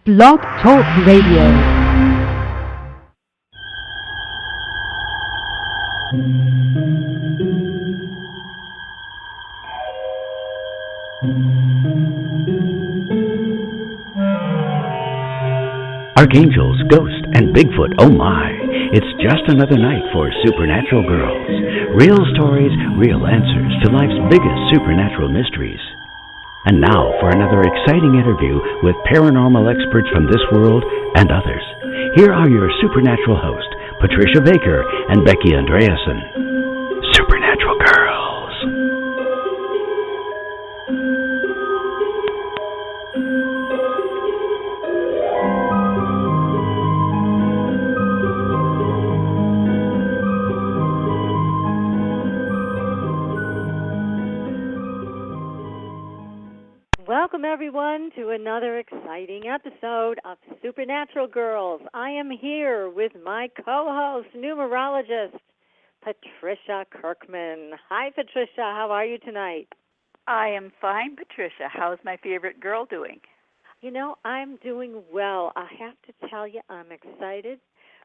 Blog Talk Radio. Archangels, ghosts, and Bigfoot, oh my. It's just another night for Supernatural Girlz. Real stories, real answers to life's biggest supernatural mysteries. And now for another exciting interview with paranormal experts from this world and others. Here are your supernatural hosts, Patricia Baker and Becky Andreasen. Supernatural Girlz. Welcome, everyone, to another exciting episode of Supernatural Girlz. I am here with my co-host, numerologist, Patricia Kirkman. Hi, Patricia. How are you tonight? I am fine, Patricia. How's my favorite girl doing? You know, I'm doing well. I have to tell you, I'm excited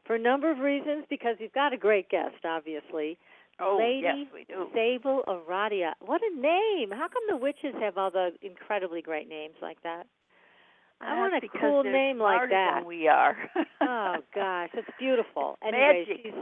for a number of reasons because you've got a great guest, obviously. Oh, Lady yes, we do. Sable Aradia. What a name. How come the witches have all the incredibly great names like that? I want a cool name like that. Than we are. Oh, gosh, it's beautiful. Anyway, Magic.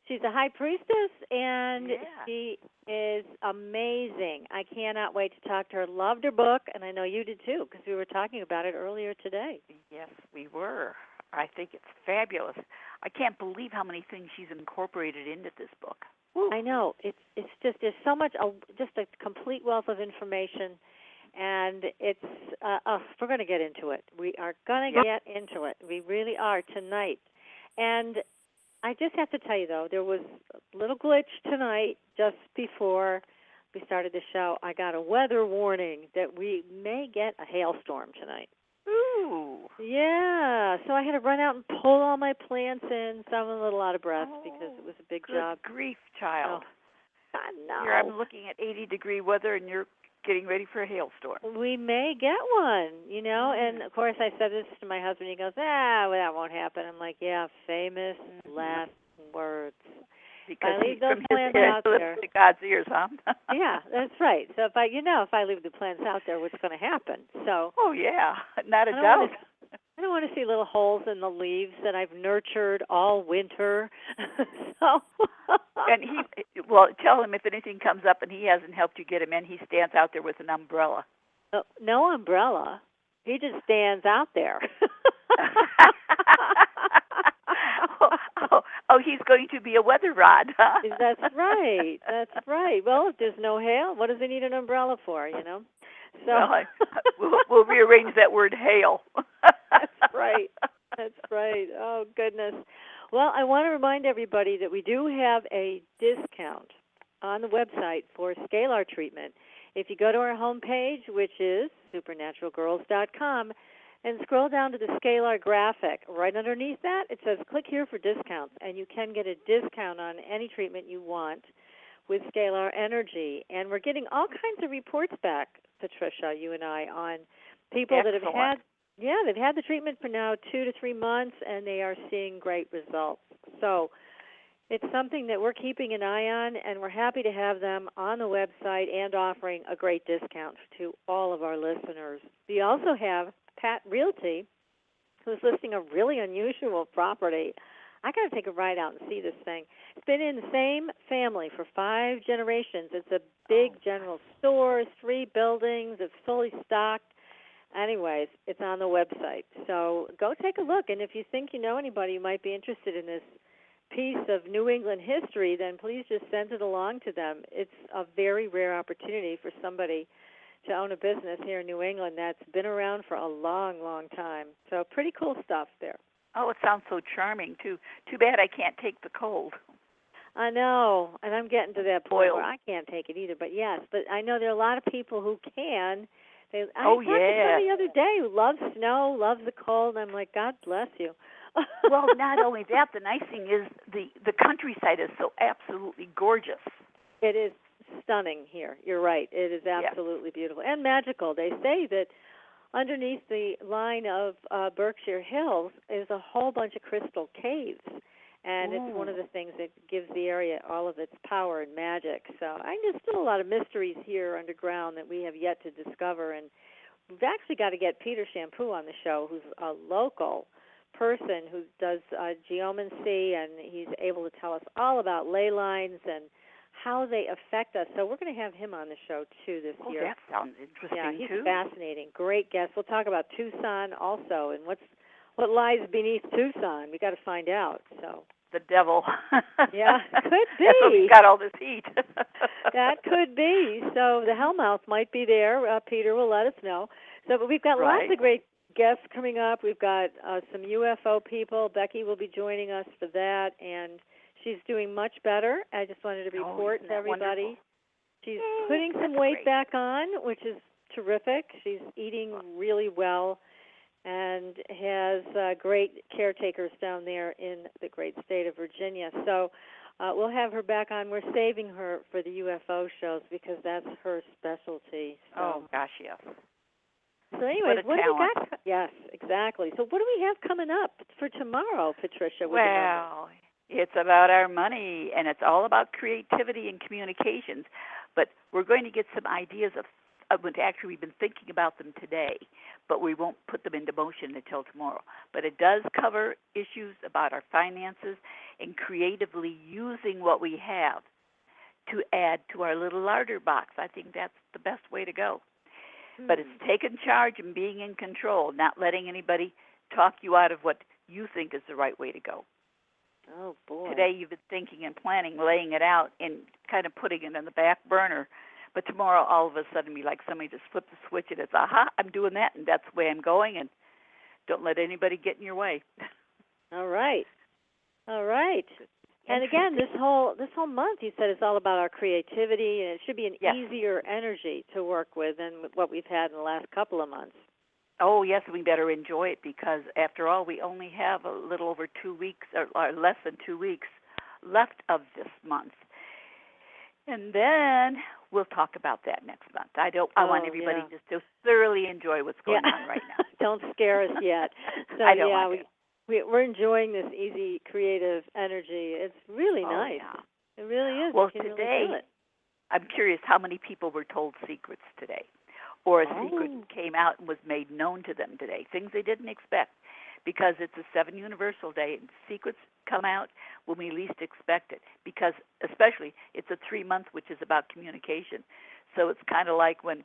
she's a high priestess, and Yeah. she is amazing. I cannot wait to talk to her. Loved her book, and I know you did too, because we were talking about it earlier today. Yes, we were. I think it's fabulous. I can't believe how many things she's incorporated into this book. Woo. I know. It's just, there's so much, just a complete wealth of information, and it's, we're going to get into it. We are going to get into it. We really are tonight. And I just have to tell you, though, there was a little glitch tonight just before we started the show. I got a weather warning that we may get a hailstorm tonight. Ooh. Yeah, so I had to run out and pull all my plants in, so I'm a little out of breath because it was a big Good job. grief, child. Oh, I know. Here I'm looking at 80-degree weather, and you're getting ready for a hailstorm. We may get one, you know, and of course I said this to my husband. He goes, well, that won't happen. I'm like, yeah, famous last words. Because I leave those from plants his out there. to God's ears, huh? Yeah, that's right. So if I leave the plants out there, what's going to happen? So. Oh yeah, not a doubt. I don't want to see little holes in the leaves that I've nurtured all winter. So. And tell him if anything comes up and he hasn't helped you get him in, he stands out there with an umbrella. No umbrella. He just stands out there. Oh, he's going to be a weather rod, huh? That's right. That's right. Well, if there's no hail, what does he need an umbrella for, you know? So we'll rearrange that word hail. That's right. That's right. Oh, goodness. Well, I want to remind everybody that we do have a discount on the website for scalar treatment. If you go to our homepage, which is supernaturalgirls.com, and scroll down to the scalar graphic. Right underneath that, it says click here for discounts, and you can get a discount on any treatment you want with scalar energy. And we're getting all kinds of reports back, Patricia, you and I, on people that have had, they've had the treatment for now 2 to 3 months, and they are seeing great results. So it's something that we're keeping an eye on, and we're happy to have them on the website and offering a great discount to all of our listeners. We also have Pat Realty, who's listing a really unusual property. I got to take a ride out and see this thing. It's been in the same family for 5 generations. It's a big general store, 3 buildings. It's fully stocked. Anyways, it's on the website. So go take a look. And if you think you know anybody who might be interested in this piece of New England history, then please just send it along to them. It's a very rare opportunity for somebody to own a business here in New England that's been around for a long, long time. So pretty cool stuff there. Oh, it sounds so charming, too. Too bad I can't take the cold. I know, and I'm getting to that point Boiled. where I can't take it either. But yes, but I know there are a lot of people who can. I talked to somebody the other day who loves snow, loves the cold, and I'm like, God bless you. Well, not only that, the nice thing is the countryside is so absolutely gorgeous. It is stunning here. You're right. It is absolutely beautiful and magical. They say that underneath the line of Berkshire Hills is a whole bunch of crystal caves. And it's one of the things that gives the area all of its power and magic. So there's still a lot of mysteries here underground that we have yet to discover. And we've actually got to get Peter Shampoo on the show, who's a local person who does geomancy, and he's able to tell us all about ley lines and how they affect us. So we're going to have him on the show, too, this year. That sounds interesting, yeah, he's too. fascinating. Great guest. We'll talk about Tucson also and what lies beneath Tucson. We got to find out. So the devil. Yeah, could be. That's why we got all this heat. That could be. So the Hellmouth might be there. Peter will let us know. So, but we've got lots of great guests coming up. We've got some UFO people. Becky will be joining us for that, and she's doing much better. I just wanted to report to everybody. Wonderful? She's putting some weight back on, which is terrific. She's eating really well and has great caretakers down there in the great state of Virginia. So we'll have her back on. We're saving her for the UFO shows because that's her specialty. So. Oh, gosh, yes. So anyways, what do talent. we got? Yes, exactly. So what do we have coming up for tomorrow, Patricia? Well, it's about our money, and it's all about creativity and communications. But we're going to get some ideas of actually, we've been thinking about them today, but we won't put them into motion until tomorrow. But it does cover issues about our finances and creatively using what we have to add to our little larder box. I think that's the best way to go. But it's taking charge and being in control, not letting anybody talk you out of what you think is the right way to go. Oh, boy. Today you've been thinking and planning, laying it out, and kind of putting it on the back burner. But tomorrow, all of a sudden, be like somebody just flipped the switch, and it's, aha, I'm doing that, and that's the way I'm going, and don't let anybody get in your way. All right. All right. And again, this whole month, you said it's all about our creativity, and it should be an easier energy to work with than what we've had in the last couple of months. Oh, yes, we better enjoy it because, after all, we only have a little over 2 weeks, or less than 2 weeks left of this month. And then we'll talk about that next month. I want everybody just to thoroughly enjoy what's going on right now. Don't scare us yet. So, I don't want to. We're enjoying this easy, creative energy. It's really nice. Yeah. It really is. Well, you can today, really feel it. I'm curious how many people were told secrets today, or a secret came out and was made known to them today, things they didn't expect, because it's a 7 Universal Day, and secrets come out when we least expect it, because especially it's a 3-month, which is about communication. So it's kind of like when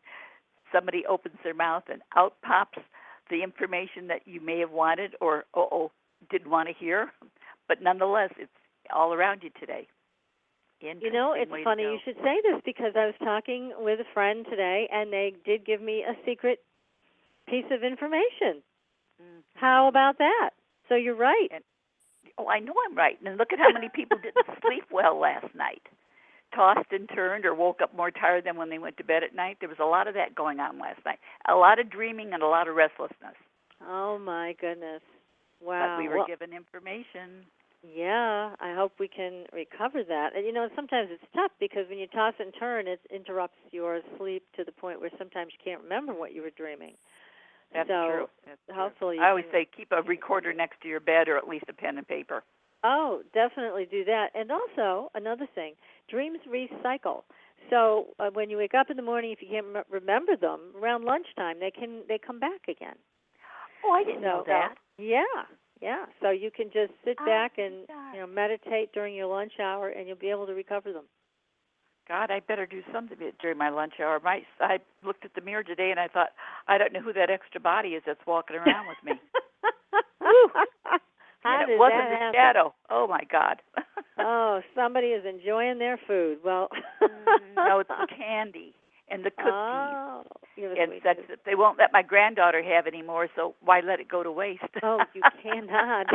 somebody opens their mouth and out pops the information that you may have wanted or didn't want to hear, but nonetheless, it's all around you today. You know, it's funny you should say this because I was talking with a friend today, and they did give me a secret piece of information. Mm-hmm. How about that? So you're right. I know I'm right. And look at how many people didn't sleep well last night. Tossed and turned or woke up more tired than when they went to bed at night. There was a lot of that going on last night. A lot of dreaming and a lot of restlessness. Oh, my goodness. Wow. But we were given information. Yeah, I hope we can recover that. And, sometimes it's tough because when you toss and turn, it interrupts your sleep to the point where sometimes you can't remember what you were dreaming. That's true. Hopefully I always say keep a recorder next to your bed or at least a pen and paper. Oh, definitely do that. And also, another thing, dreams recycle. So when you wake up in the morning, if you can't remember them, around lunchtime, they come back again. Oh, I didn't know that. Yeah. So you can just sit back and meditate during your lunch hour, and you'll be able to recover them. God, I better do something during my lunch hour. I looked at the mirror today, and I thought, I don't know who that extra body is that's walking around with me. And it wasn't a shadow. Oh, my God. Oh, somebody is enjoying their food. Well, no, it's the candy and the cookies. Oh, and that's that they won't let my granddaughter have anymore, so why let it go to waste? Oh, you cannot.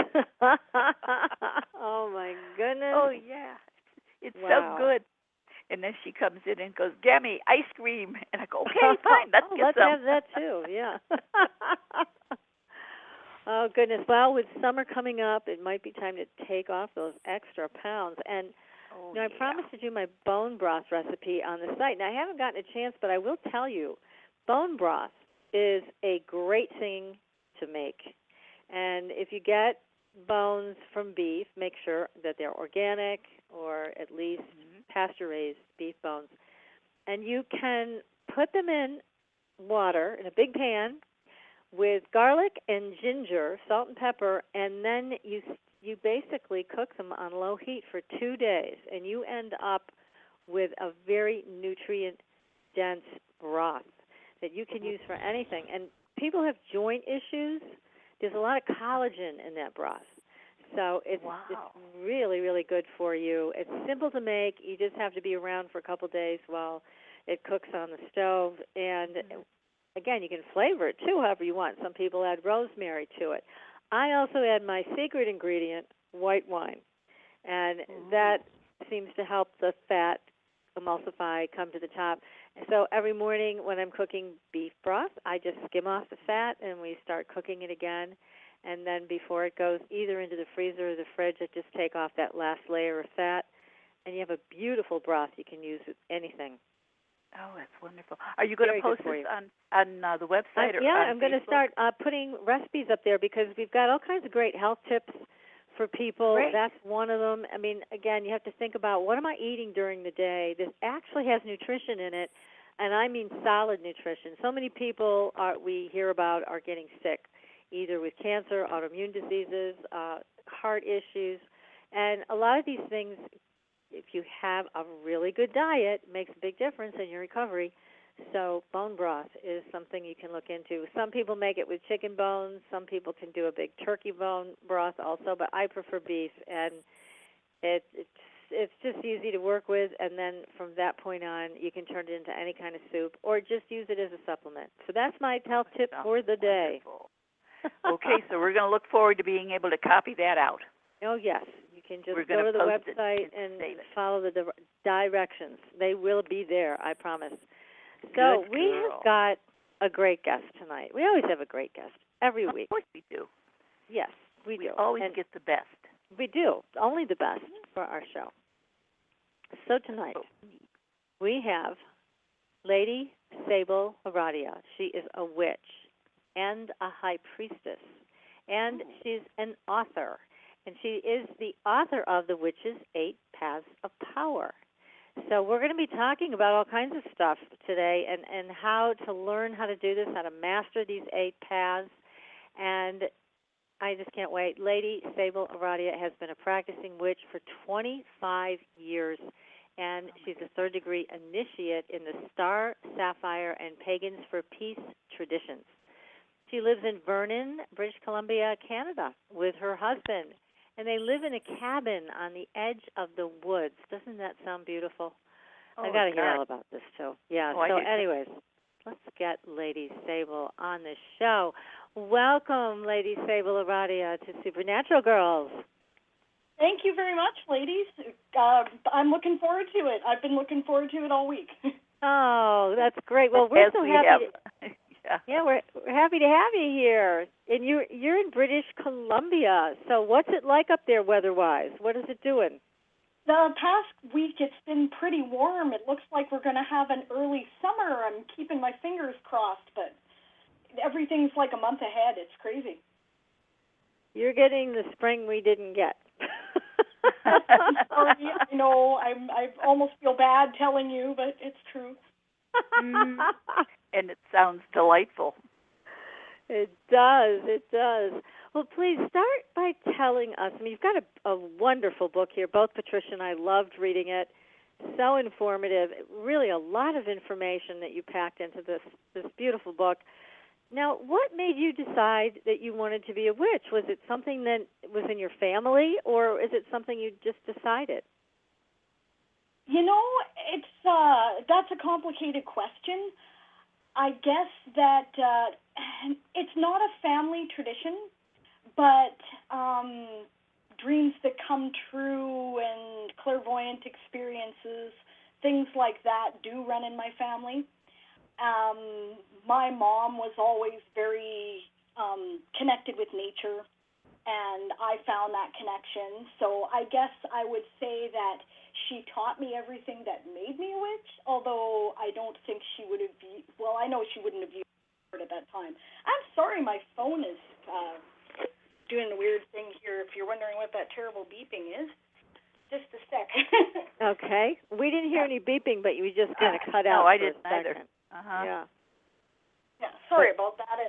Oh, my goodness. Oh, yeah. It's so good. And then she comes in and goes, Demi, ice cream. And I go, okay, fine, let's get some. Let's have that too, yeah. Oh, goodness. Well, with summer coming up, it might be time to take off those extra pounds. And I promised to do my bone broth recipe on the site. Now, I haven't gotten a chance, but I will tell you, bone broth is a great thing to make. And if you get bones from beef, make sure that they're organic or at least pasture-raised beef bones. And you can put them in water in a big pan with garlic and ginger, salt and pepper, and then you basically cook them on low heat for 2 days, and you end up with a very nutrient-dense broth that you can use for anything. And people have joint issues. There's a lot of collagen in that broth. So it's really, really good for you. It's simple to make. You just have to be around for a couple days while it cooks on the stove. And, again, you can flavor it, too, however you want. Some people add rosemary to it. I also add my secret ingredient, white wine. And that seems to help the fat emulsify, come to the top. So every morning when I'm cooking beef broth, I just skim off the fat and we start cooking it again. And then before it goes either into the freezer or the fridge, I just take off that last layer of fat. And you have a beautiful broth you can use with anything. Oh, that's wonderful. Are you going to post this on the website? I'm going to start putting recipes up there because we've got all kinds of great health tips for people. Great. That's one of them. I mean, again, you have to think about what am I eating during the day. This actually has nutrition in it, and I mean solid nutrition. So many people we hear about are getting sick, either with cancer, autoimmune diseases, heart issues, and a lot of these things, if you have a really good diet, makes a big difference in your recovery. So bone broth is something you can look into. Some people make it with chicken bones. Some people can do a big turkey bone broth also, but I prefer beef, and it's just easy to work with. And then from that point on, you can turn it into any kind of soup or just use it as a supplement. So that's my health tip for the day. Okay, so we're going to look forward to being able to copy that out. Oh, yes. You can just go to the website and follow the directions. They will be there, I promise. So we have got a great guest tonight. We always have a great guest every week. Of course we do. Yes, we do. We always get the best. We do. Only the best for our show. So tonight we have Lady Sable Aradia. She is a witch and a high priestess, and she's an author. And she is the author of The Witch's 8 Paths of Power. So we're going to be talking about all kinds of stuff today and how to learn how to do this, how to master these 8 paths. And I just can't wait. Lady Sable Aradia has been a practicing witch for 25 years, and she's a third-degree initiate in the Star Sapphire and Pagans for Peace traditions. She lives in Vernon, British Columbia, Canada, with her husband. And they live in a cabin on the edge of the woods. Doesn't that sound beautiful? I got to hear all about this, too. Yeah, so anyways, let's get Lady Sable on the show. Welcome, Lady Sable Aradia, to Supernatural Girls. Thank you very much, ladies. I'm looking forward to it. I've been looking forward to it all week. Oh, that's great. Well, we're so happy. Yeah, we're happy to have you here. And you're in British Columbia. So what's it like up there weather-wise? What is it doing? The past week, it's been pretty warm. It looks like we're going to have an early summer. I'm keeping my fingers crossed, but everything's like a month ahead. It's crazy. You're getting the spring we didn't get. Sorry, I know. I almost feel bad telling you, but it's true. And it sounds delightful. It does. It does. Well, please start by telling us. I mean, you've got a wonderful book here. Both Patricia and I loved reading it. So informative. Really a lot of information that you packed into this beautiful book. Now, what made you decide that you wanted to be a witch? Was it something that was in your family, or is it something you just decided? You know, that's a complicated question. I guess that it's not a family tradition, but dreams that come true and clairvoyant experiences, things like that do run in my family. My mom was always very connected with nature, and I found that connection. So I guess I would say that she taught me everything that made me a witch, although I don't think she would have I know she wouldn't have used at that time. I'm sorry, my phone is doing a weird thing here. If you're wondering what that terrible beeping is, just a sec. Okay. We didn't hear any beeping, but you just kind of cut out. No, I for didn't a second. either. Uh-huh. Yeah. Yeah, sorry about that.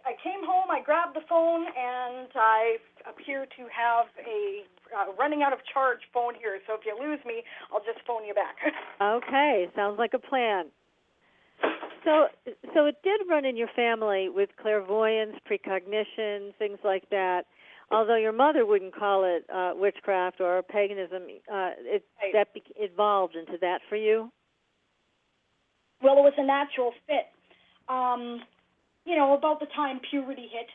I came home, I grabbed the phone, and I appear to have a running out of charge phone here. So if you lose me, I'll just phone you back. Okay. Sounds like a plan. So it did run in your family with clairvoyance, precognition, things like that. Although your mother wouldn't call it witchcraft or paganism, that evolved into that for you? Well, it was a natural fit. About the time puberty hit,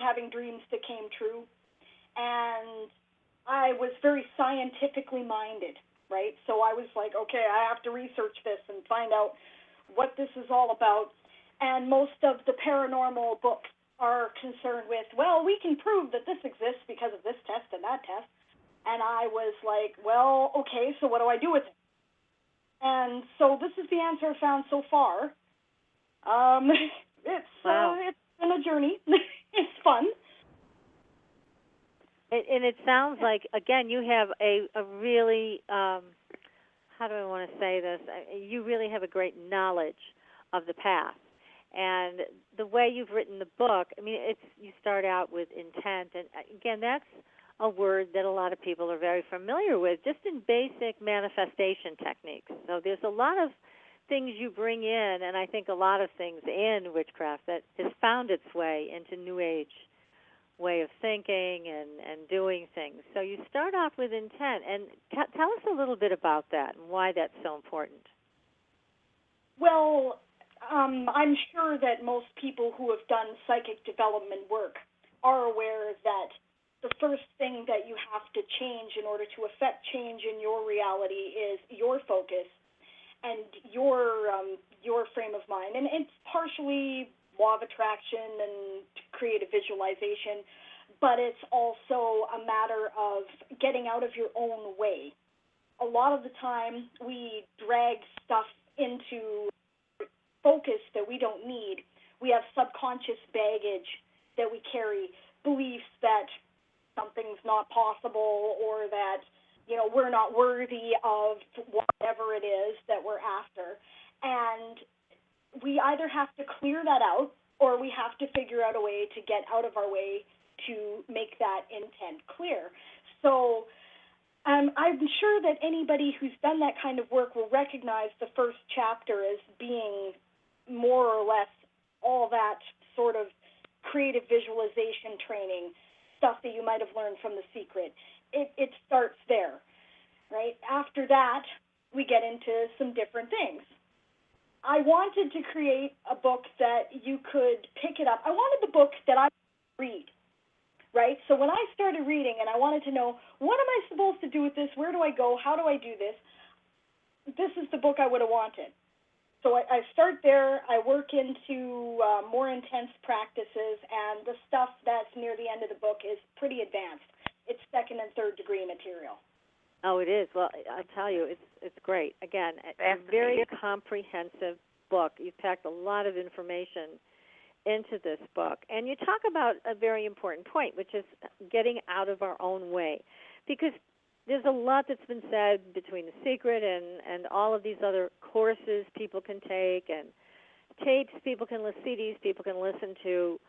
having dreams that came true, and I was very scientifically minded, right? So I was like, okay, I have to research this and find out what this is all about. And most of the paranormal books are concerned with, well, we can prove that this exists because of this test and that test. And I was like, well, okay, so what do I do with it? And so this is the answer I found so far. It's been a journey. It's fun. And it sounds like, again, you have a really, how do I want to say this? You really have a great knowledge of the past. And the way you've written the book, I mean, you start out with intent. And, again, that's a word that a lot of people are very familiar with, just in basic manifestation techniques. So there's a lot of things you bring in, and I think a lot of things in witchcraft that has found its way into New Age way of thinking and doing things. So you start off with intent, and tell us a little bit about that and why that's so important. Well, I'm sure that most people who have done psychic development work are aware that the first thing that you have to change in order to affect change in your reality is your focus and your frame of mind. And it's partially law of attraction and creative visualization, but it's also a matter of getting out of your own way. A lot of the time we drag stuff into focus that we don't need. We have subconscious baggage that we carry, beliefs that something's not possible or that, we're not worthy of whatever it is that we're after. And we either have to clear that out or we have to figure out a way to get out of our way to make that intent clear. So I'm sure that anybody who's done that kind of work will recognize the first chapter as being more or less all that sort of creative visualization training, stuff that you might have learned from The Secret. It starts there, right? After that, we get into some different things. I wanted to create a book that you could pick it up. I wanted the book that I would read, right? So when I started reading and I wanted to know, what am I supposed to do with this? Where do I go? How do I do this? This is the book I would have wanted. So I start there, I work into more intense practices, and the stuff that's near the end of the book is pretty advanced. It's second and third degree material. Oh, it is. Well, I tell you, it's great. Again, a very comprehensive book. You've packed a lot of information into this book. And you talk about a very important point, which is getting out of our own way. Because there's a lot that's been said between The Secret and all of these other courses people can take and tapes people can listen, CDs people can listen to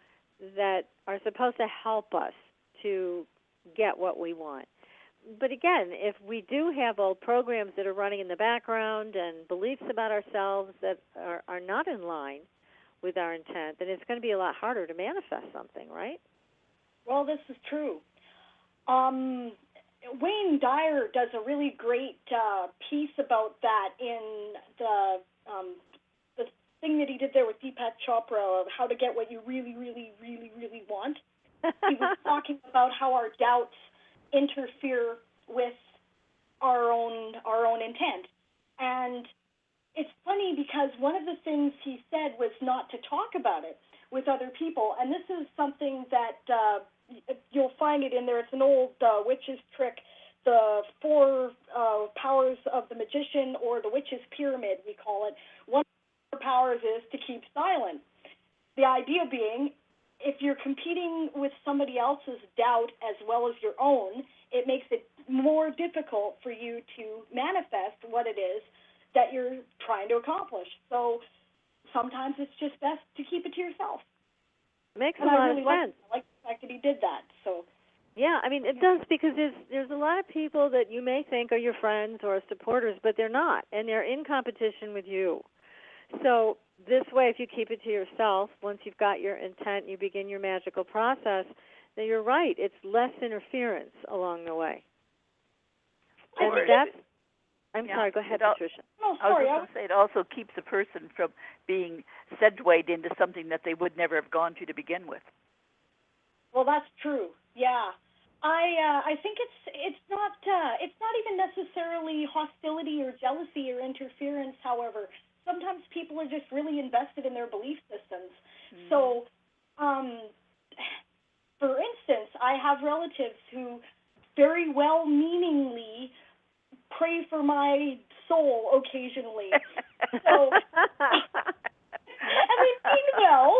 that are supposed to help us to get what we want. But again, if we do have old programs that are running in the background and beliefs about ourselves that are not in line with our intent, then it's going to be a lot harder to manifest something, right? Well, this is true. Wayne Dyer does a really great piece about that in the thing that he did there with Deepak Chopra of how to get what you really, really, really, really want. He was talking about how our doubts interfere with our own intent. And it's funny because one of the things he said was not to talk about it with other people. And this is something that you'll find it in there. It's an old witch's trick, the 4 powers of the magician, or the witch's pyramid, we call it. One powers is to keep silent. The idea being, if you're competing with somebody else's doubt as well as your own, it makes it more difficult for you to manifest what it is that you're trying to accomplish. So sometimes it's just best to keep it to yourself. Makes a lot of sense. I like the fact that he did that. So. Yeah, I mean, it does, because there's a lot of people that you may think are your friends or supporters, but they're not, and they're in competition with you. So this way, if you keep it to yourself, once you've got your intent, you begin your magical process, then you're right, it's less interference along the way. And that's, I'm sorry, go ahead, Patricia. No, sorry. I was going to say it also keeps a person from being segued into something that they would never have gone to begin with. Well, that's true. Yeah, I think it's not even necessarily hostility or jealousy or interference. However, sometimes people are just really invested in their belief systems. Mm-hmm. So, for instance, I have relatives who very well-meaningly pray for my soul occasionally. So, and they mean well,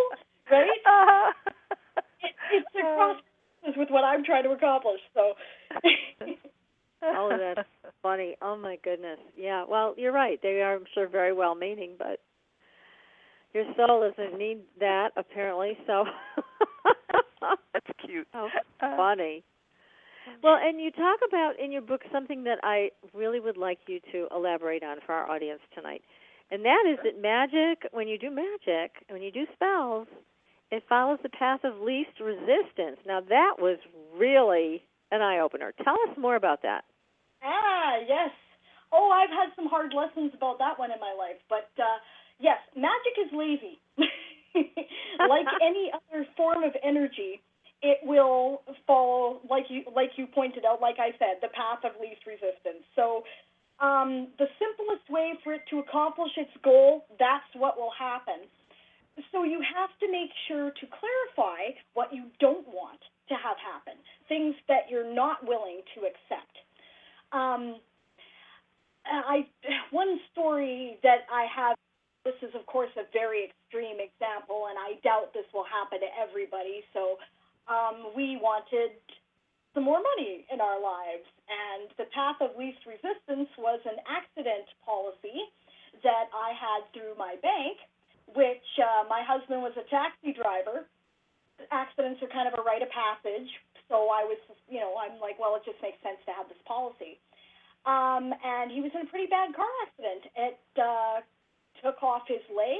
right? It's a cross with what I'm trying to accomplish. So. Oh, that's funny. Oh, my goodness. Yeah, well, you're right. They are, I'm sure, very well-meaning, but your soul doesn't need that, apparently, so. That's cute. Oh, funny. Well, and you talk about in your book something that I really would like you to elaborate on for our audience tonight, and that is that magic, when you do magic, when you do spells, it follows the path of least resistance. Now, that was really an eye-opener. Tell us more about that. Yes. Oh, I've had some hard lessons about that one in my life. But, yes, magic is lazy. Like any other form of energy, it will follow, like you pointed out, like I said, the path of least resistance. So the simplest way for it to accomplish its goal, that's what will happen. So you have to make sure to clarify what you don't want to have happen, things that you're not willing to accept. One story that I have, this is, of course, a very extreme example, and I doubt this will happen to everybody. So we wanted some more money in our lives, and the path of least resistance was an accident policy that I had through my bank, which my husband was a taxi driver. Accidents are kind of a rite of passage, so I was, I'm like, well, it just makes sense to have this policy. And he was in a pretty bad car accident. It took off his leg.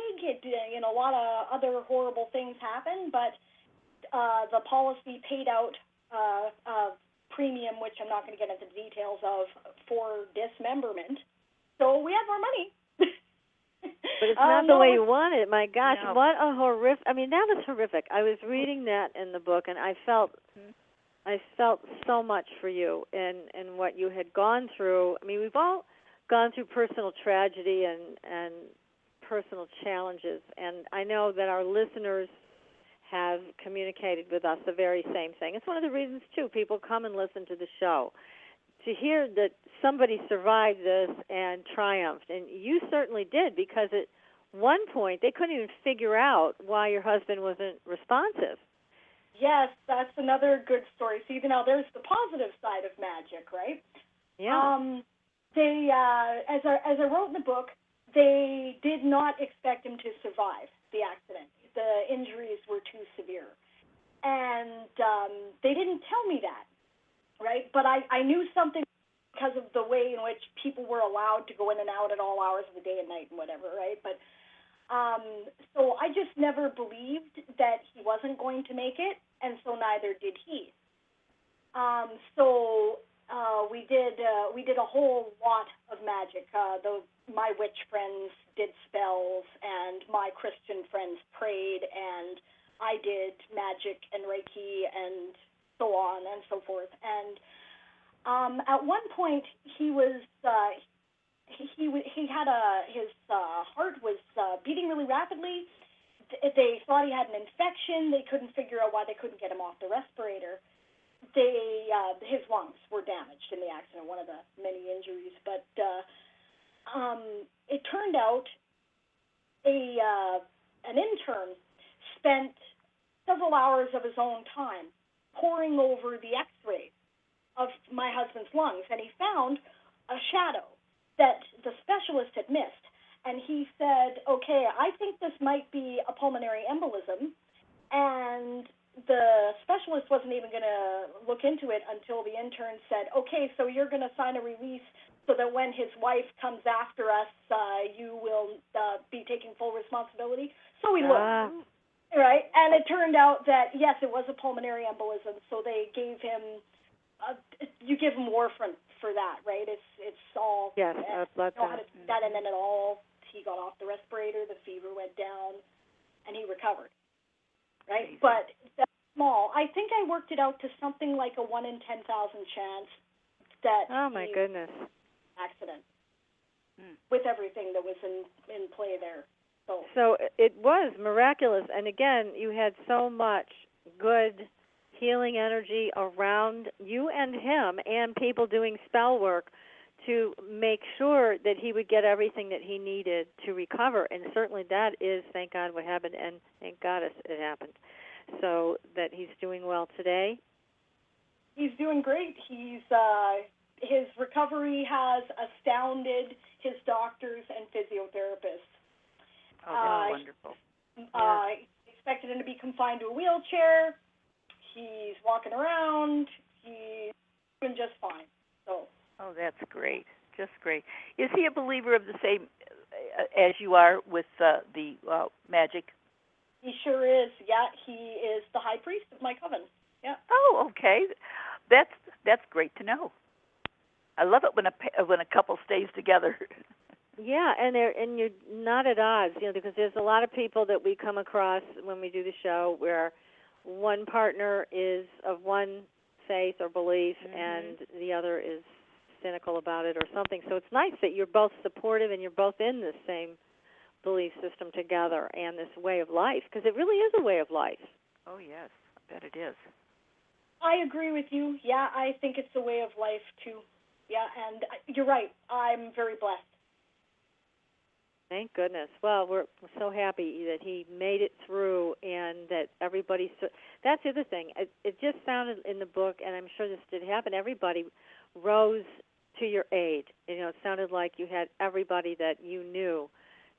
A lot of other horrible things happened, but the policy paid out a premium, which I'm not going to get into the details of, for dismemberment. So we had more money. But it's not the way you want it. My gosh, no. What a horrific! I mean, that was horrific. I was reading that in the book, and I felt so much for you and what you had gone through. I mean, we've all gone through personal tragedy and personal challenges, and I know that our listeners have communicated with us the very same thing. It's one of the reasons, too, people come and listen to the show, to hear that somebody survived this and triumphed. And you certainly did, because at one point they couldn't even figure out why your husband wasn't responsive. Yes, that's another good story. See, now there's the positive side of magic, right? Yeah. They, as I wrote in the book, they did not expect him to survive the accident. The injuries were too severe. And they didn't tell me that, right? But I knew something because of the way in which people were allowed to go in and out at all hours of the day and night and whatever, right? But so I just never believed that he wasn't going to make it, and so neither did he. So we did a whole lot of magic. My witch friends did spells, and my Christian friends prayed, and I did magic and Reiki and so on and so forth. And at one point, he was he had his heart was beating really rapidly. They thought he had an infection. They couldn't figure out why they couldn't get him off the respirator. His lungs were damaged in the accident, one of the many injuries. But it turned out an intern spent several hours of his own time poring over the X-rays of my husband's lungs, and he found a shadow that the specialist had missed. And he said, okay, I think this might be a pulmonary embolism. And the specialist wasn't even going to look into it until the intern said, okay, so you're going to sign a release so that when his wife comes after us, you will be taking full responsibility. So he looked, right? And it turned out that, yes, it was a pulmonary embolism, so they gave him, you give him warfarin for that, right? It's all, yes, blood know how to do that, and then he got off the respirator, the fever went down, and he recovered, right? Amazing. But that's small. I think I worked it out to something like a 1 in 10,000 chance that oh my goodness, accident with everything that was in play there. So it was miraculous, and again, you had so much good healing energy around you and him, and people doing spell work to make sure that he would get everything that he needed to recover. And certainly that is, thank God, what happened, and thank God it happened. So that he's doing well today? He's doing great. His recovery has astounded his doctors and physiotherapists. Oh, that's wonderful. Expected him to be confined to a wheelchair. He's walking around. He's doing just fine. So. Oh, that's great. Just great. Is he a believer of the same as you are with the magic? He sure is. Yeah, he is the high priest of my coven. Yeah. Oh, okay. That's great to know. I love it when a couple stays together. Yeah, and you're not at odds, because there's a lot of people that we come across when we do the show where one partner is of one faith or belief and the other is cynical about it or something. So it's nice that you're both supportive and you're both in the same belief system together and this way of life, because it really is a way of life. Oh, yes, I bet it is. I agree with you. Yeah, I think it's a way of life, too. Yeah, and you're right. I'm very blessed. Thank goodness. Well, we're so happy that he made it through and that everybody... That's the other thing. It just sounded in the book, and I'm sure this did happen, everybody rose to your aid. It sounded like you had everybody that you knew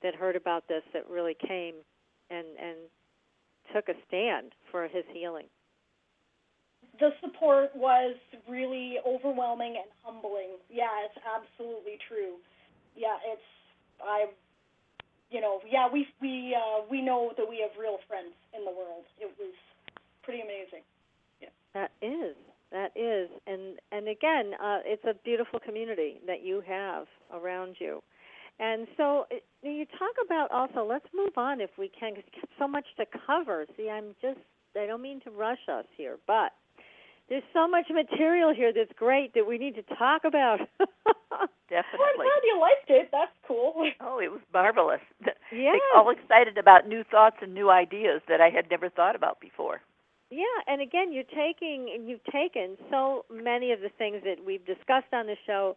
that heard about this that really came and took a stand for his healing. The support was really overwhelming and humbling. Yeah, it's absolutely true. Yeah, we know that we have real friends in the world. It was pretty amazing. Yeah. That is, and again, it's a beautiful community that you have around you. And so you talk about also, let's move on if we can, because there's so much to cover. See, I don't mean to rush us here, but there's so much material here that's great that we need to talk about. Definitely. Well, I'm glad you liked it. That's cool. Oh, it was marvelous. Yeah. All excited about new thoughts and new ideas that I had never thought about before. Yeah, and again, you've taken so many of the things that we've discussed on the show,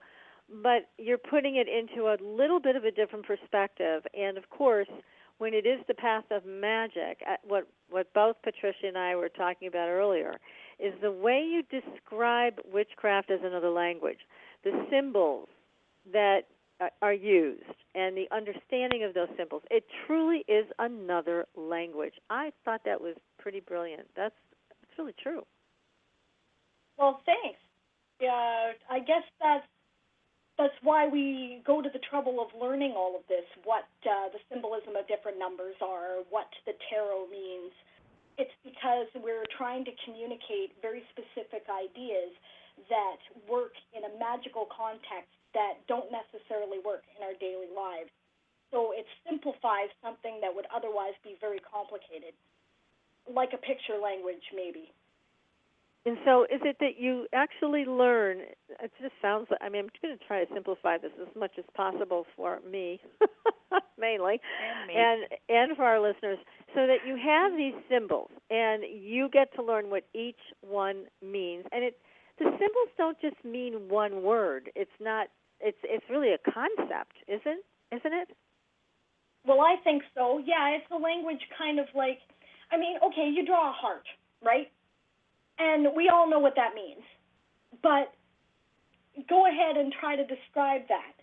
but you're putting it into a little bit of a different perspective. And of course, when it is the path of magic, what both Patricia and I were talking about earlier, is the way you describe witchcraft as another language, the symbols that are used, and the understanding of those symbols. It truly is another language. I thought that was pretty brilliant. It's really true. Well, thanks. Yeah, I guess that's why we go to the trouble of learning all of this, what the symbolism of different numbers are, what the tarot means. It's because we're trying to communicate very specific ideas that work in a magical context that don't necessarily work in our daily lives. So it simplifies something that would otherwise be very complicated, like a picture language maybe. And so is it that you actually learn, it just sounds like, I'm going to try to simplify this as much as possible for me, mainly, and for our listeners, so that you have these symbols, and you get to learn what each one means. And the symbols don't just mean one word. It's not. It's really a concept, isn't it? Well, I think so. Yeah, it's a language kind of like, I mean, okay, you draw a heart, right? And we all know what that means. But go ahead and try to describe that.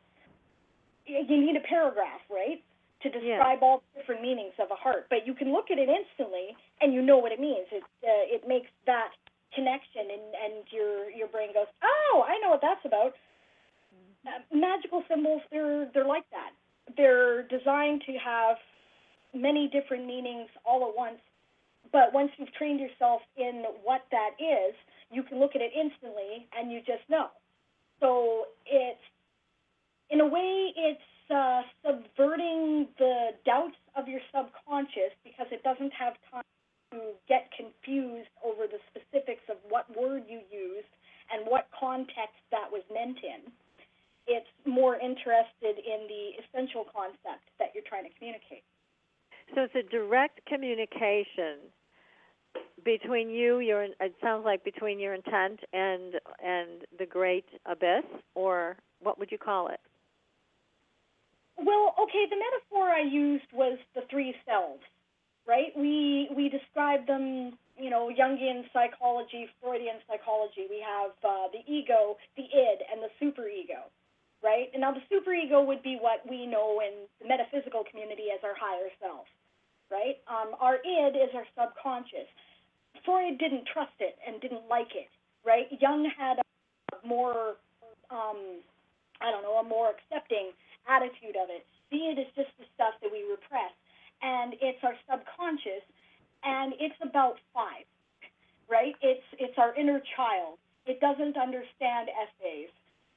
You need a paragraph, right, to describe all the different meanings of a heart. But you can look at it instantly, and you know what it means. It makes that connection, and your brain goes, oh, I know what that's about. Magical symbols, they're like that. They're designed to have many different meanings all at once. But once you've trained yourself in what that is, you can look at it instantly, and you just know. So in a way, it's subverting the doubts of your subconscious because it doesn't have time to get confused over the specifics of what word you used and what context that was meant in. It's more interested in the essential concept that you're trying to communicate. So it's a direct communication between you, it sounds like between your intent and the great abyss, or what would you call it? Well, okay, the metaphor I used was the three selves, right? We describe them, Jungian psychology, Freudian psychology. We have the ego, the id, and the superego, right? And now the superego would be what we know in the metaphysical community as our higher self, right? Our id is our subconscious. Freud didn't trust it and didn't like it, right? Jung had a more, a more accepting attitude of it. The id is just the stuff that we repress, and it's our subconscious, and it's about 5, right? It's our inner child. It doesn't understand essays.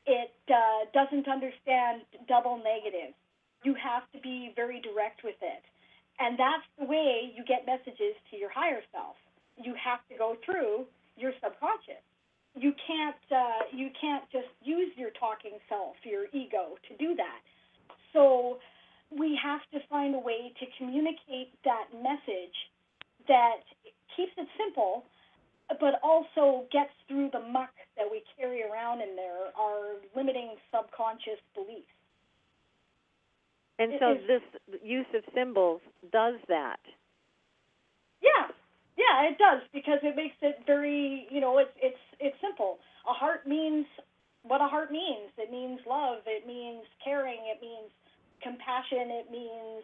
It doesn't understand double negatives. You have to be very direct with it, and that's the way you get messages to your higher self. You have to go through your subconscious. You can't just use your talking self, your ego, to do that. So we have to find a way to communicate that message that keeps it simple, but also gets through the muck that we carry around in there, our limiting subconscious beliefs. And so this use of symbols does that. Yeah, it does, because it makes it very, it's simple. A heart means what a heart means. It means love. It means caring. It means compassion. It means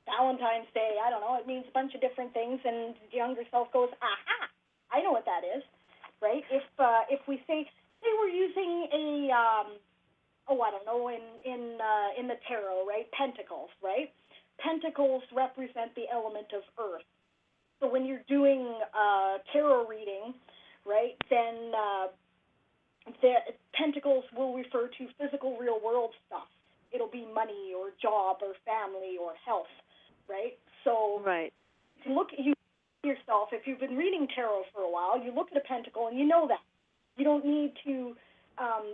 Valentine's Day. I don't know. It means a bunch of different things, and the younger self goes, aha, I know what that is, right? If we say we're using in the tarot, right? Pentacles, right? Pentacles represent the element of earth. So when you're doing tarot reading, right, then the pentacles will refer to physical, real-world stuff. It'll be money or job or family or health, right? So you look at yourself. If you've been reading tarot for a while, you look at a pentacle and you know that. You don't need to.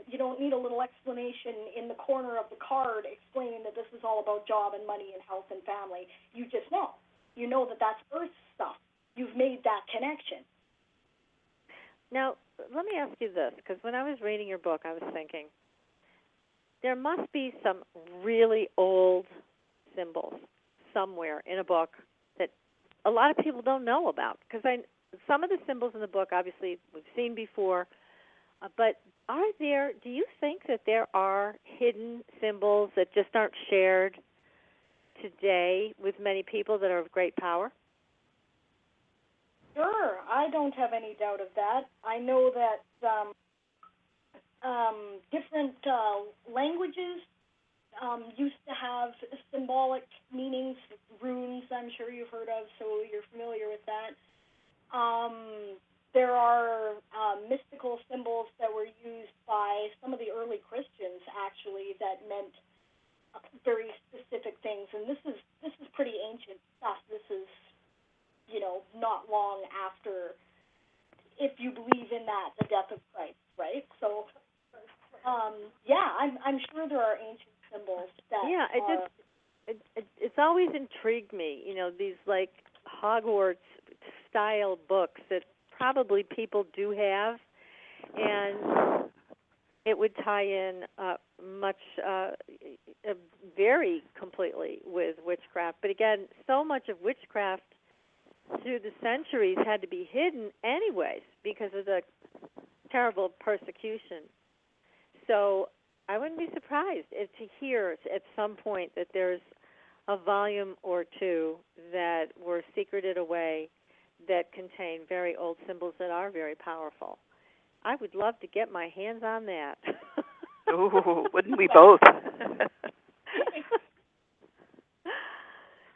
You don't need a little explanation in the corner of the card explaining that this is all about job and money and health and family. You just know. You know that that's earth stuff. You've made that connection. Now, let me ask you this, because when I was reading your book, I was thinking, there must be some really old symbols somewhere in a book that a lot of people don't know about. Because some of the symbols in the book, obviously, we've seen before, but do you think that there are hidden symbols that just aren't shared today with many people that are of great power? Sure, I don't have any doubt of that. I know that different languages used to have symbolic meanings, runes I'm sure you've heard of, so you're familiar with that. There are mystical symbols that were used by some of the early Christians, actually, that meant very specific things, and this is pretty ancient stuff. This is, not long after, if you believe in that, the death of Christ, right? So, I'm sure there are ancient symbols that it's always intrigued me, these like Hogwarts style books that probably people do have, and it would tie in very completely with witchcraft. But again, so much of witchcraft through the centuries had to be hidden anyways because of the terrible persecution. So I wouldn't be surprised to hear at some point that there's a volume or two that were secreted away that contain very old symbols that are very powerful. I would love to get my hands on that. Ooh, wouldn't we both?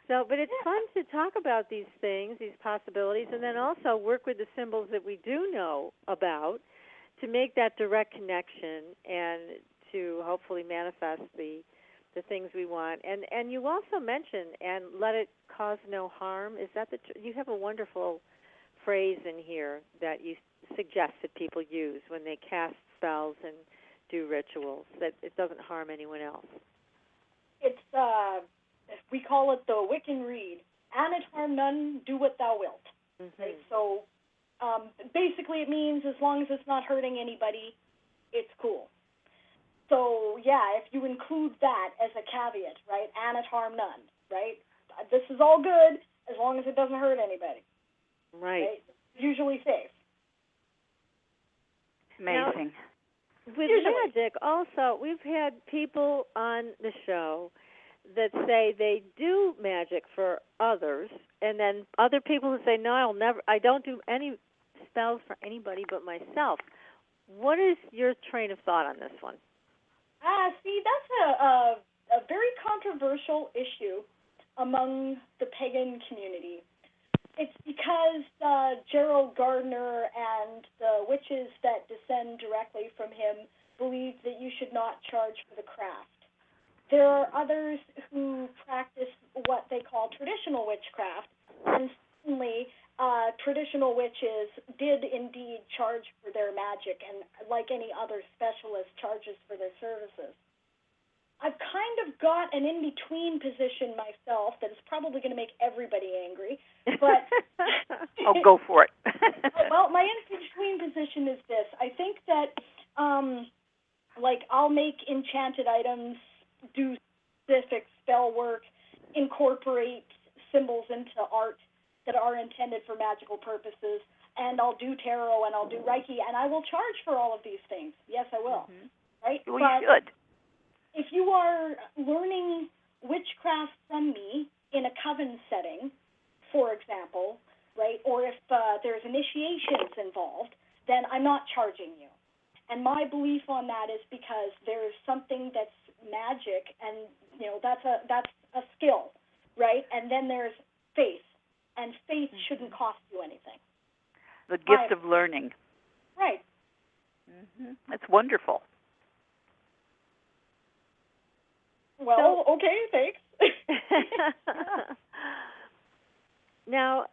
So, but it's fun to talk about these things, these possibilities, and then also work with the symbols that we do know about to make that direct connection and to hopefully manifest the things we want. And you also mentioned, and let it cause no harm. Is that you have a wonderful phrase in here that you suggest that people use when they cast spells and do rituals, that it doesn't harm anyone else. It's we call it the Wiccan Reed. An it harm none, do what thou wilt. Mm-hmm. Right? So basically it means as long as it's not hurting anybody, it's cool. So, yeah, if you include that as a caveat, right, an it harm none, right? This is all good as long as it doesn't hurt anybody. Right? Usually safe. Amazing. Now, with magic, also, we've had people on the show that say they do magic for others, and then other people who say, no, I don't do any spells for anybody but myself. What is your train of thought on this one? See, that's a very controversial issue among the pagan community. It's because Gerald Gardner and the witches that descend directly from him believe that you should not charge for the craft. There are others who practice what they call traditional witchcraft, and certainly traditional witches did indeed charge for their magic, and like any other specialist, charges for their services. I've kind of got an in-between position myself that is probably going to make everybody angry, but oh, go for it. Well, my in-between position is this. I think that, I'll make enchanted items, do specific spell work, incorporate symbols into art that are intended for magical purposes, and I'll do tarot and I'll do Reiki, and I will charge for all of these things. Yes, I will. Mm-hmm. Right? Well, you should. If you are learning witchcraft from me in a coven setting, for example, right, or if there's initiations involved, then I'm not charging you. And my belief on that is because there's something that's magic, and that's a skill, right? And then there's faith, and faith shouldn't cost you anything. The gift of learning. Right. Mm-hmm. That's wonderful. Well, okay, thanks. Now,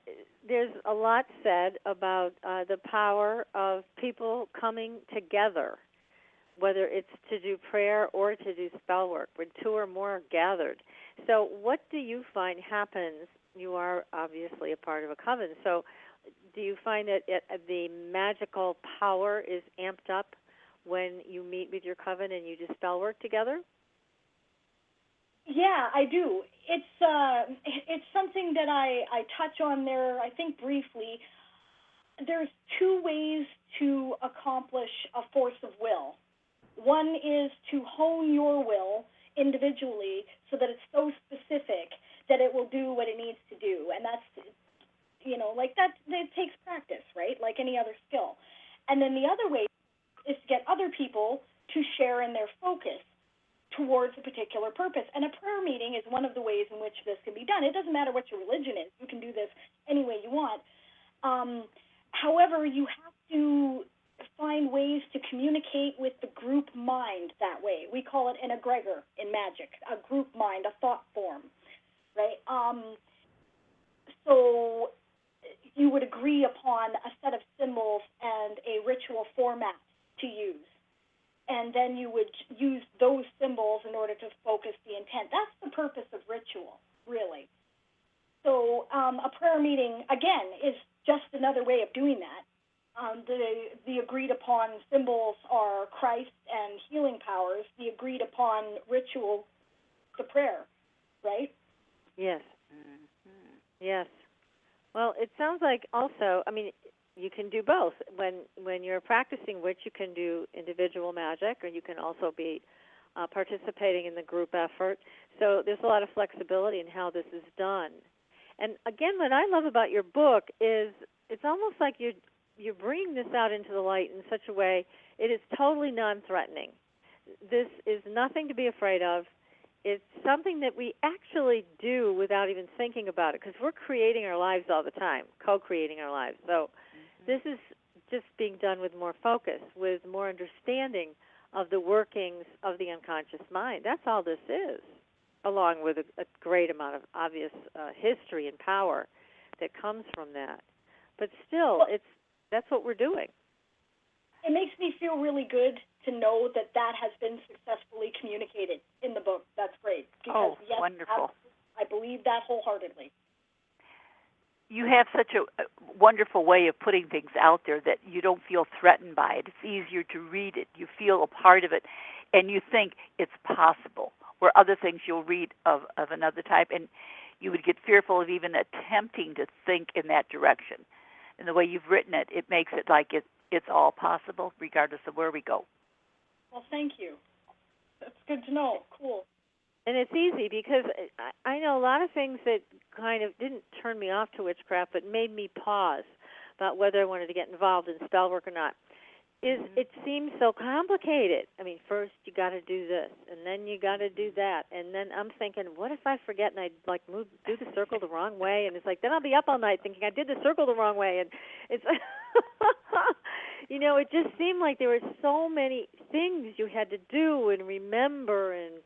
there's a lot said about the power of people coming together, whether it's to do prayer or to do spell work, when two or more are gathered. So what do you find happens? You are obviously a part of a coven, so do you find that the magical power is amped up when you meet with your coven and you do spell work together? Yeah, I do. It's something that I touch on there, I think, briefly. There's two ways to accomplish a force of will. One is to hone your will individually so that it's so specific that it will do what it needs to do. And that's, it takes practice, right? Like any other skill. And then the other way is to get other people to share in their focus towards a particular purpose. And a prayer meeting is one of the ways in which this can be done. It doesn't matter what your religion is. You can do this any way you want. However, you have to find ways to communicate with the group mind that way. We call it an egregor in magic, a group mind, a thought form, right? So you would agree upon a set of symbols and a ritual format to use. And then you would use those symbols in order to focus the intent. That's the purpose of ritual, really. So a prayer meeting, again, is just another way of doing that. the agreed upon symbols are Christ and healing powers. The agreed upon ritual, the prayer, right? Yes. Yes. Well, it sounds like also, I mean, you can do both. When you're practicing witch, you can do individual magic, or you can also be participating in the group effort. So there's a lot of flexibility in how this is done. And again, what I love about your book is it's almost like you're bringing this out into the light in such a way it is totally non-threatening. This is nothing to be afraid of. It's something that we actually do without even thinking about it, because we're creating our lives all the time, co-creating our lives. So this is just being done with more focus, with more understanding of the workings of the unconscious mind. That's all this is, along with a great amount of obvious history and power that comes from that. But still, that's what we're doing. It makes me feel really good to know that has been successfully communicated in the book. That's great. Because, yes, wonderful. I believe that wholeheartedly. You have such a wonderful way of putting things out there that you don't feel threatened by it. It's easier to read it. You feel a part of it, and you think it's possible. Where other things you'll read of another type, and you would get fearful of even attempting to think in that direction. And the way you've written it, it makes it like it's all possible, regardless of where we go. Well, thank you. That's good to know. Cool. And it's easy because I know a lot of things that kind of didn't turn me off to witchcraft, but made me pause about whether I wanted to get involved in spell work or not. It seems so complicated. I mean, first you got to do this, and then you got to do that, and then I'm thinking, what if I forget and I do the circle the wrong way? And it's like, then I'll be up all night thinking I did the circle the wrong way, and it's, it just seemed like there were so many things you had to do and remember and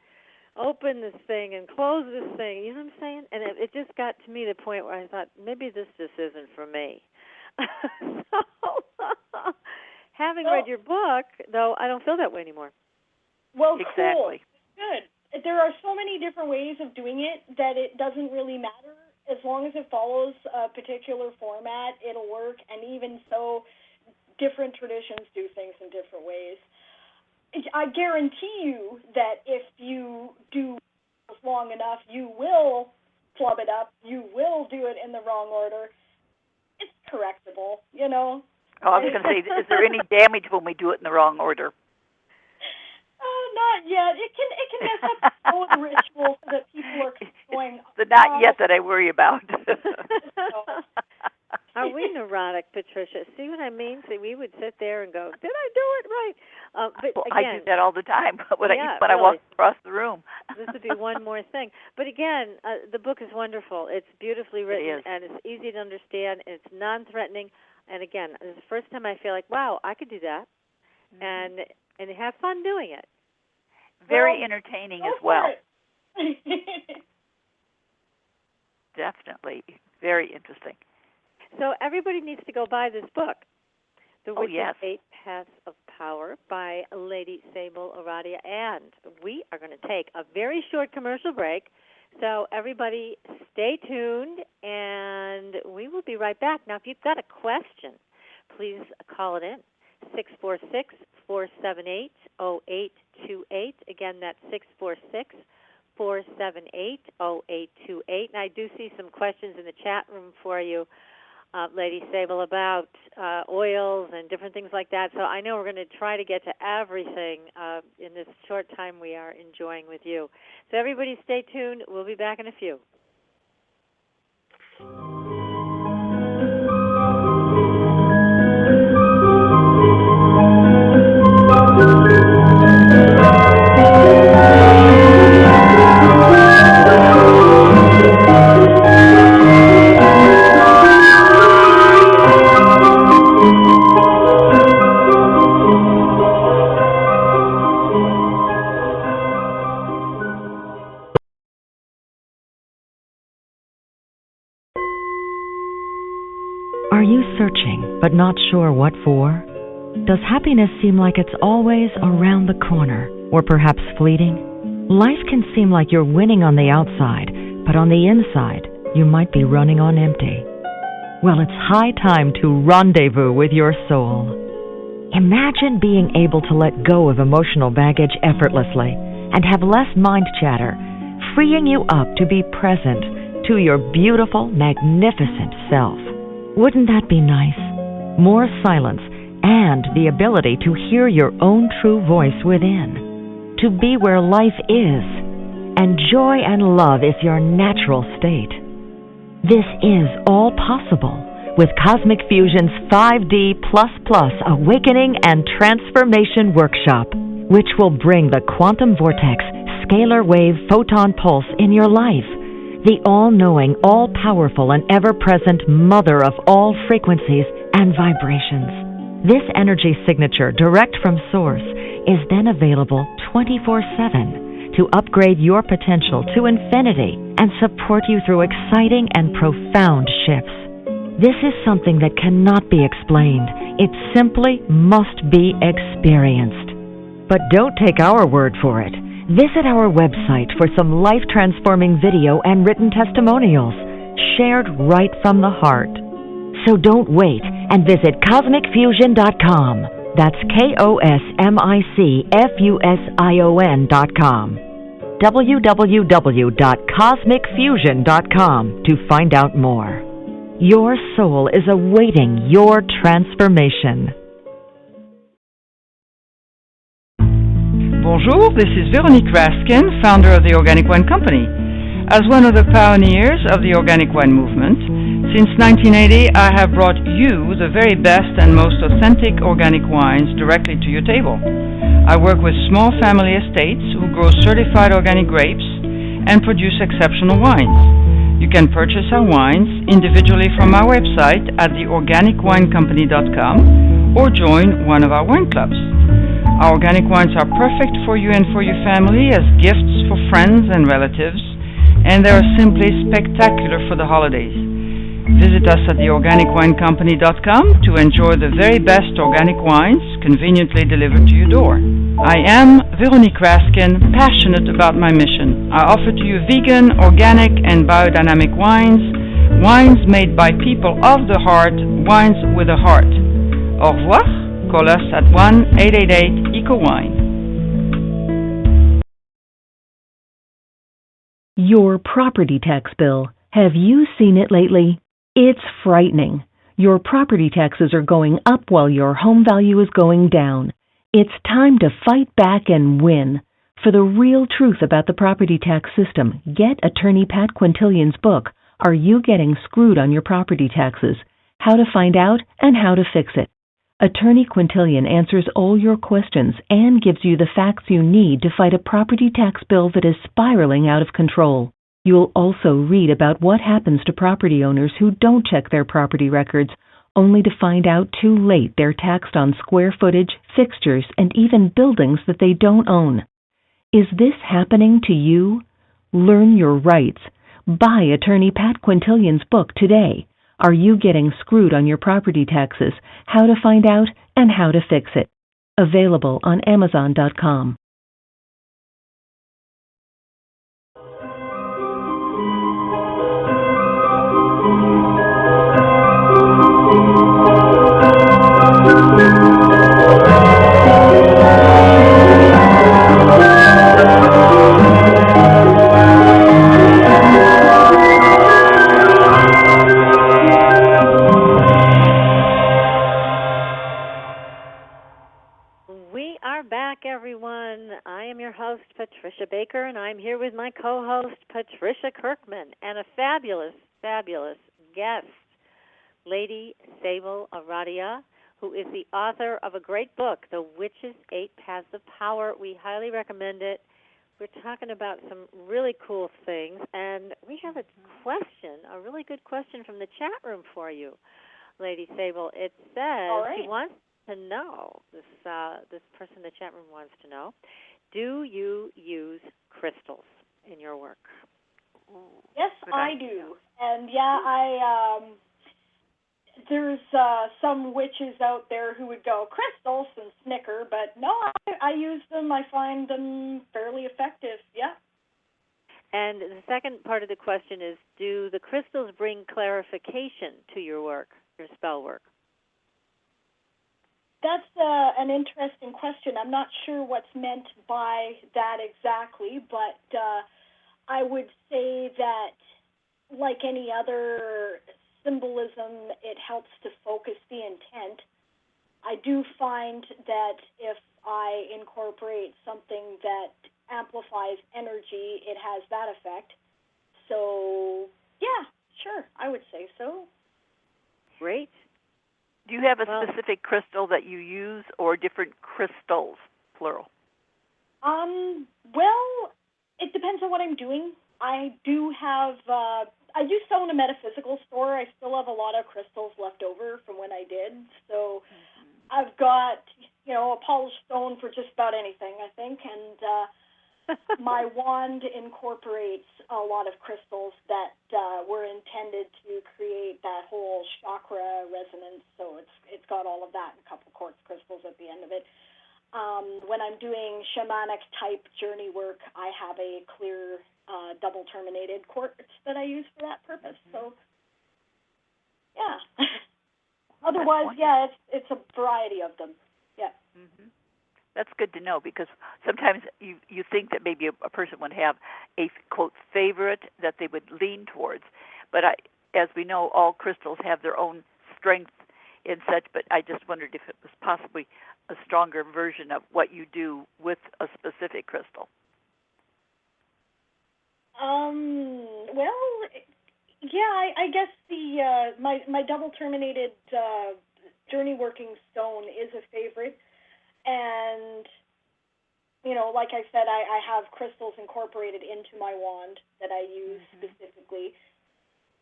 open this thing and close this thing. You know what I'm saying? And it just got to me the point where I thought maybe this just isn't for me. Having read your book, though, I don't feel that way anymore. Well, exactly. Cool. Good. There are so many different ways of doing it that it doesn't really matter. As long as it follows a particular format, it'll work. And even so, different traditions do things in different ways. I guarantee you that if you do long enough, you will flub it up. You will do it in the wrong order. It's correctable, Oh, I was going to say, is there any damage when we do it in the wrong order? Not yet. It can mess up all the rituals so that people are going. The not yet that I worry about. Are we neurotic, Patricia? See what I mean? See, we would sit there and go, "Did I do it right?" But again, I do that all the time when I really. walk across the room. This would be one more thing. But again, the book is wonderful. It's beautifully written, and it's easy to understand. And it's non-threatening. And again, it's the first time I feel like, wow, I could do that, and have fun doing it. Very entertaining as well. Definitely. Very interesting. So everybody needs to go buy this book, The Witch's 8 Paths of Power by Lady Sable Aradia. And we are going to take a very short commercial break. So everybody stay tuned, and we will be right back. Now, if you've got a question, please call it in, 646-478-0828. Again, that's 646-478-0828. And I do see some questions in the chat room for you, Lady Sable, about oils and different things like that. So I know we're going to try to get to everything in this short time we are enjoying with you. So everybody stay tuned. We'll be back in a few. Are you searching but not sure what for? Does happiness seem like it's always around the corner, or perhaps fleeting? Life can seem like you're winning on the outside, but on the inside, you might be running on empty. Well, it's high time to rendezvous with your soul. Imagine being able to let go of emotional baggage effortlessly and have less mind chatter, freeing you up to be present to your beautiful, magnificent self. Wouldn't that be nice? More silence and the ability to hear your own true voice within, to be where life is, and joy and love is your natural state. This is all possible with Cosmic Fusion's 5D++ Awakening and Transformation Workshop, which will bring the quantum vortex, scalar wave, photon pulse in your life, the all-knowing, all-powerful, and ever-present mother of all frequencies and vibrations. This energy signature, direct from Source, is then available 24/7 to upgrade your potential to infinity and support you through exciting and profound shifts. This is something that cannot be explained. It simply must be experienced. But don't take our word for it. Visit our website for some life-transforming video and written testimonials shared right from the heart. So don't wait and visit CosmicFusion.com. That's KOSMICFUSION.com. www.cosmicfusion.com to find out more. Your soul is awaiting your transformation. Bonjour, this is Veronique Raskin, founder of the Organic Wine Company. As one of the pioneers of the organic wine movement, since 1980 I have brought you the very best and most authentic organic wines directly to your table. I work with small family estates who grow certified organic grapes and produce exceptional wines. You can purchase our wines individually from our website at theorganicwinecompany.com or join one of our wine clubs. Our organic wines are perfect for you and for your family as gifts for friends and relatives, and they are simply spectacular for the holidays. Visit us at theorganicwinecompany.com to enjoy the very best organic wines conveniently delivered to your door. I am Veronique Raskin, passionate about my mission. I offer to you vegan, organic, and biodynamic wines, wines made by people of the heart, wines with a heart. Au revoir. Call us at 1-888-ECO-WINE. Your property tax bill. Have you seen it lately? It's frightening. Your property taxes are going up while your home value is going down. It's time to fight back and win. For the real truth about the property tax system, get attorney Pat Quintilian's book, Are You Getting Screwed on Your Property Taxes? How to Find Out and How to Fix It. Attorney Quintilian answers all your questions and gives you the facts you need to fight a property tax bill that is spiraling out of control. You'll also read about what happens to property owners who don't check their property records, only to find out too late they're taxed on square footage, fixtures, and even buildings that they don't own. Is this happening to you? Learn your rights. Buy attorney Pat Quintilian's book today. Are You Getting Screwed on Your Property Taxes? How to Find Out and How to Fix It. Available on Amazon.com. Everyone. I am your host, Patricia Baker, and I'm here with my co-host, Patricia Kirkman, and a fabulous, fabulous guest, Lady Sable Aradia, who is the author of a great book, The Witch's 8 Paths of Power. We highly recommend it. We're talking about some really cool things, and we have a question, a really good question from the chat room for you, Lady Sable. It says she wants to know, this person in the chat room wants to know, do you use crystals in your work? Yes, I do. And there's some witches out there who would go, crystals, and snicker, but no, I use them. I find them fairly effective, yeah. And the second part of the question is, do the crystals bring clarification to your work, your spell work? That's an interesting question. I'm not sure what's meant by that exactly, but I would say that, like any other symbolism, it helps to focus the intent. I do find that if I incorporate something that amplifies energy, it has that effect. So, yeah, sure, I would say so. Great. Do you have a specific crystal that you use, or different crystals, plural? Well, it depends on what I'm doing. I do have, I do sell in a metaphysical store. I still have a lot of crystals left over from when I did. So I've got, a polished stone for just about anything, I think. And my wand incorporates a lot of crystals that were intended to create that whole chakra resonance. So it's got all of that and a couple quartz crystals at the end of it. When I'm doing shamanic type journey work, I have a clear double terminated quartz that I use for that purpose. So, yeah. Otherwise, yeah, it's a variety of them. Yeah. Mm-hmm. That's good to know, because sometimes you think that maybe a person would have a, quote, favorite that they would lean towards. But as we know, all crystals have their own strength and such, but I just wondered if it was possibly a stronger version of what you do with a specific crystal. Well, yeah, I guess the my double terminated journey working stone is a favorite. And, like I said, I have crystals incorporated into my wand that I use specifically.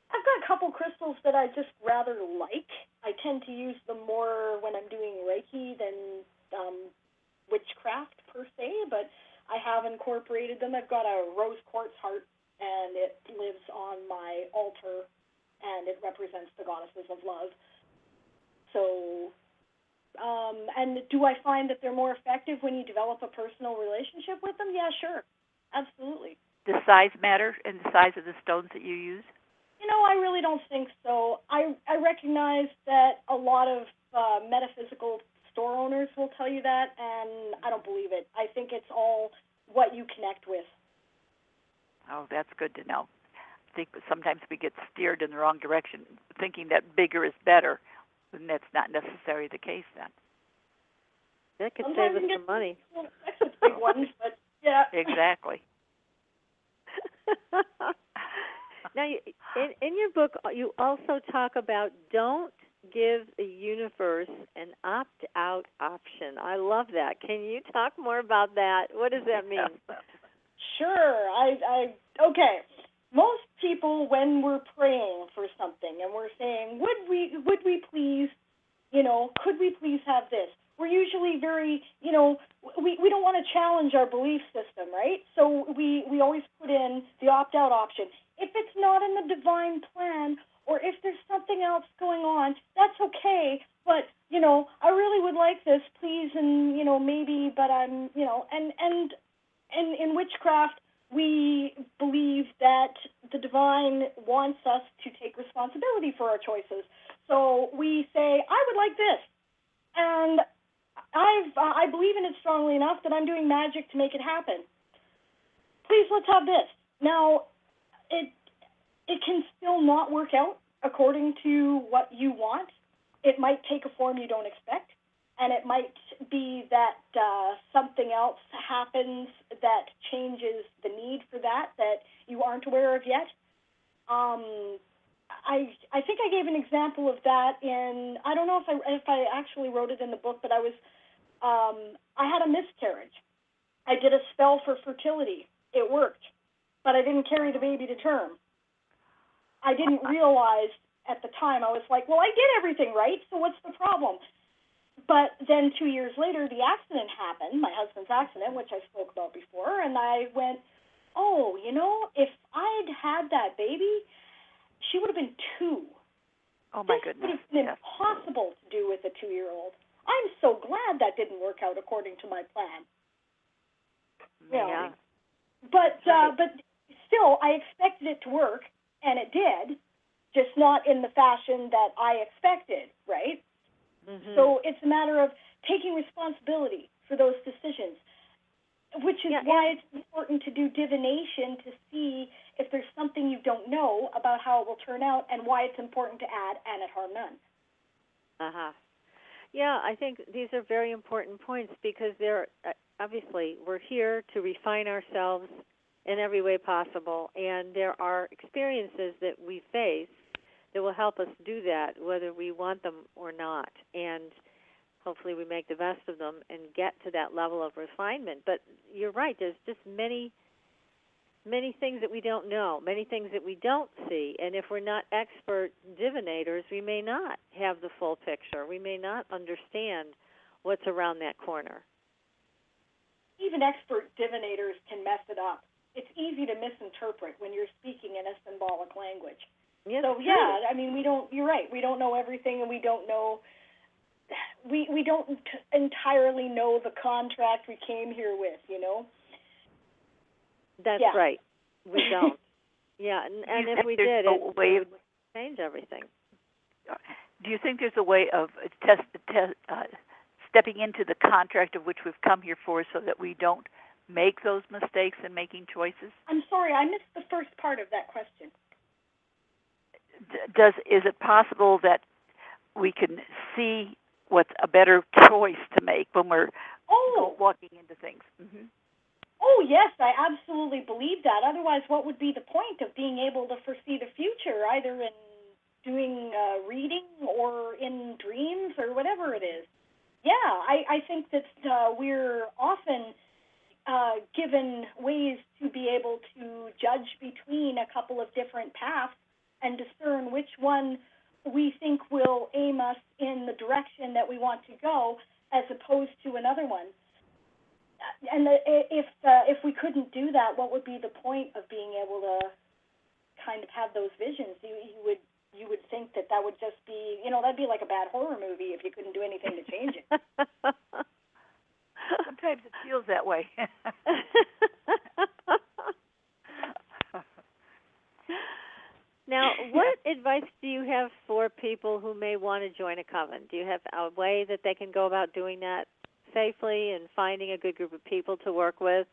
I've got a couple crystals that I just rather like. I tend to use them more when I'm doing Reiki than witchcraft per se, but I have incorporated them. I've got a rose quartz heart, and it lives on my altar, and it represents the goddesses of love. So... and do I find that they're more effective when you develop a personal relationship with them? Yeah, sure. Absolutely. Does size matter in the size of the stones that you use? I really don't think so. I recognize that a lot of metaphysical store owners will tell you that, and I don't believe it. I think it's all what you connect with. Oh, that's good to know. I think sometimes we get steered in the wrong direction, thinking that bigger is better. And that's not necessarily the case then. That could save us some money. That's big ones, but yeah. Exactly. Now, in your book, you also talk about don't give the universe an opt-out option. I love that. Can you talk more about that? What does that mean? Sure. Okay. Most people, when we're praying for something and we're saying, would we please, could we please have this? We're usually very, we don't want to challenge our belief system, right? So we always put in the opt-out option. If it's not in the divine plan, or if there's something else going on, that's okay. But, I really would like this, please, and, maybe, but I'm, and in witchcraft, we believe that the divine wants us to take responsibility for our choices. So we say, I would like this. And I believe in it strongly enough that I'm doing magic to make it happen. Please, let's have this. Now, it can still not work out according to what you want. It might take a form you don't expect. And it might be that something else happens that changes the need for that you aren't aware of yet. I think I gave an example of that in, I don't know if I actually wrote it in the book, but I had a miscarriage. I did a spell for fertility. It worked, but I didn't carry the baby to term. I didn't realize at the time. I was like, well, I did everything right, so what's the problem? But then 2 years later, the accident happened, my husband's accident, which I spoke about before, and I went, oh, if I'd had that baby, she would have been 2. Oh, my goodness. This would have been impossible to do with a 2-year-old. I'm so glad that didn't work out according to my plan. Yeah. But still, I expected it to work, and it did, just not in the fashion that I expected, right? Mm-hmm. So it's a matter of taking responsibility for those decisions, which is why it's important to do divination to see if there's something you don't know about how it will turn out and why it's important to add and at harm none. Uh-huh. Yeah, I think these are very important points because they're obviously we're here to refine ourselves in every way possible, and there are experiences that we face that will help us do that, whether we want them or not. And hopefully we make the best of them and get to that level of refinement. But you're right, there's just many things that we don't know, many things that we don't see. And if we're not expert divinators, we may not have the full picture. We may not understand what's around that corner. Even expert divinators can mess it up. It's easy to misinterpret when you're speaking in a symbolic language. Yes, so, yeah, I mean, you're right. We don't know everything, and we don't know, we don't entirely know the contract we came here with, you know? That's right. We don't. Yeah, and if we did, it would change everything. Do you think there's a way of stepping into the contract of which we've come here for so that we don't make those mistakes in making choices? I'm sorry, I missed the first part of that question. Is it possible that we can see what's a better choice to make when we're walking into things? Mm-hmm. Oh, yes, I absolutely believe that. Otherwise, what would be the point of being able to foresee the future, either in doing reading or in dreams or whatever it is? Yeah, I think that we're often given ways to be able to judge between a couple of different paths and discern which one we think will aim us in the direction that we want to go as opposed to another one. And if we couldn't do that, what would be the point of being able to kind of have those visions? You would think that would just be, that'd be like a bad horror movie if you couldn't do anything to change it. Sometimes it feels that way. Now, what advice do you have for people who may want to join a coven? Do you have a way that they can go about doing that safely and finding a good group of people to work with?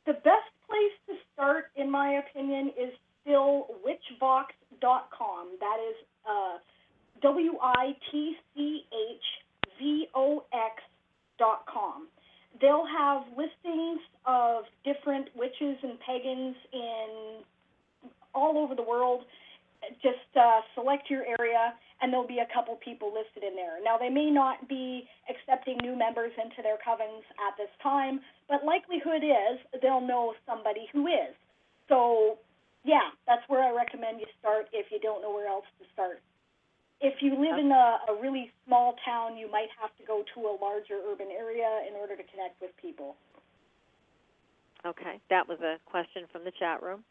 The best place to start, in my opinion, is still witchvox.com. That is witchvox.com. They'll have listings of different witches and pagans in all over the world. Just select your area, and there'll be a couple people listed in there. Now, they may not be accepting new members into their covens at this time, but likelihood is they'll know somebody who is. So, yeah, that's where I recommend you start if you don't know where else to start. If you live in a really small town, you might have to go to a larger urban area in order to connect with people. Okay, that was a question from the chat room.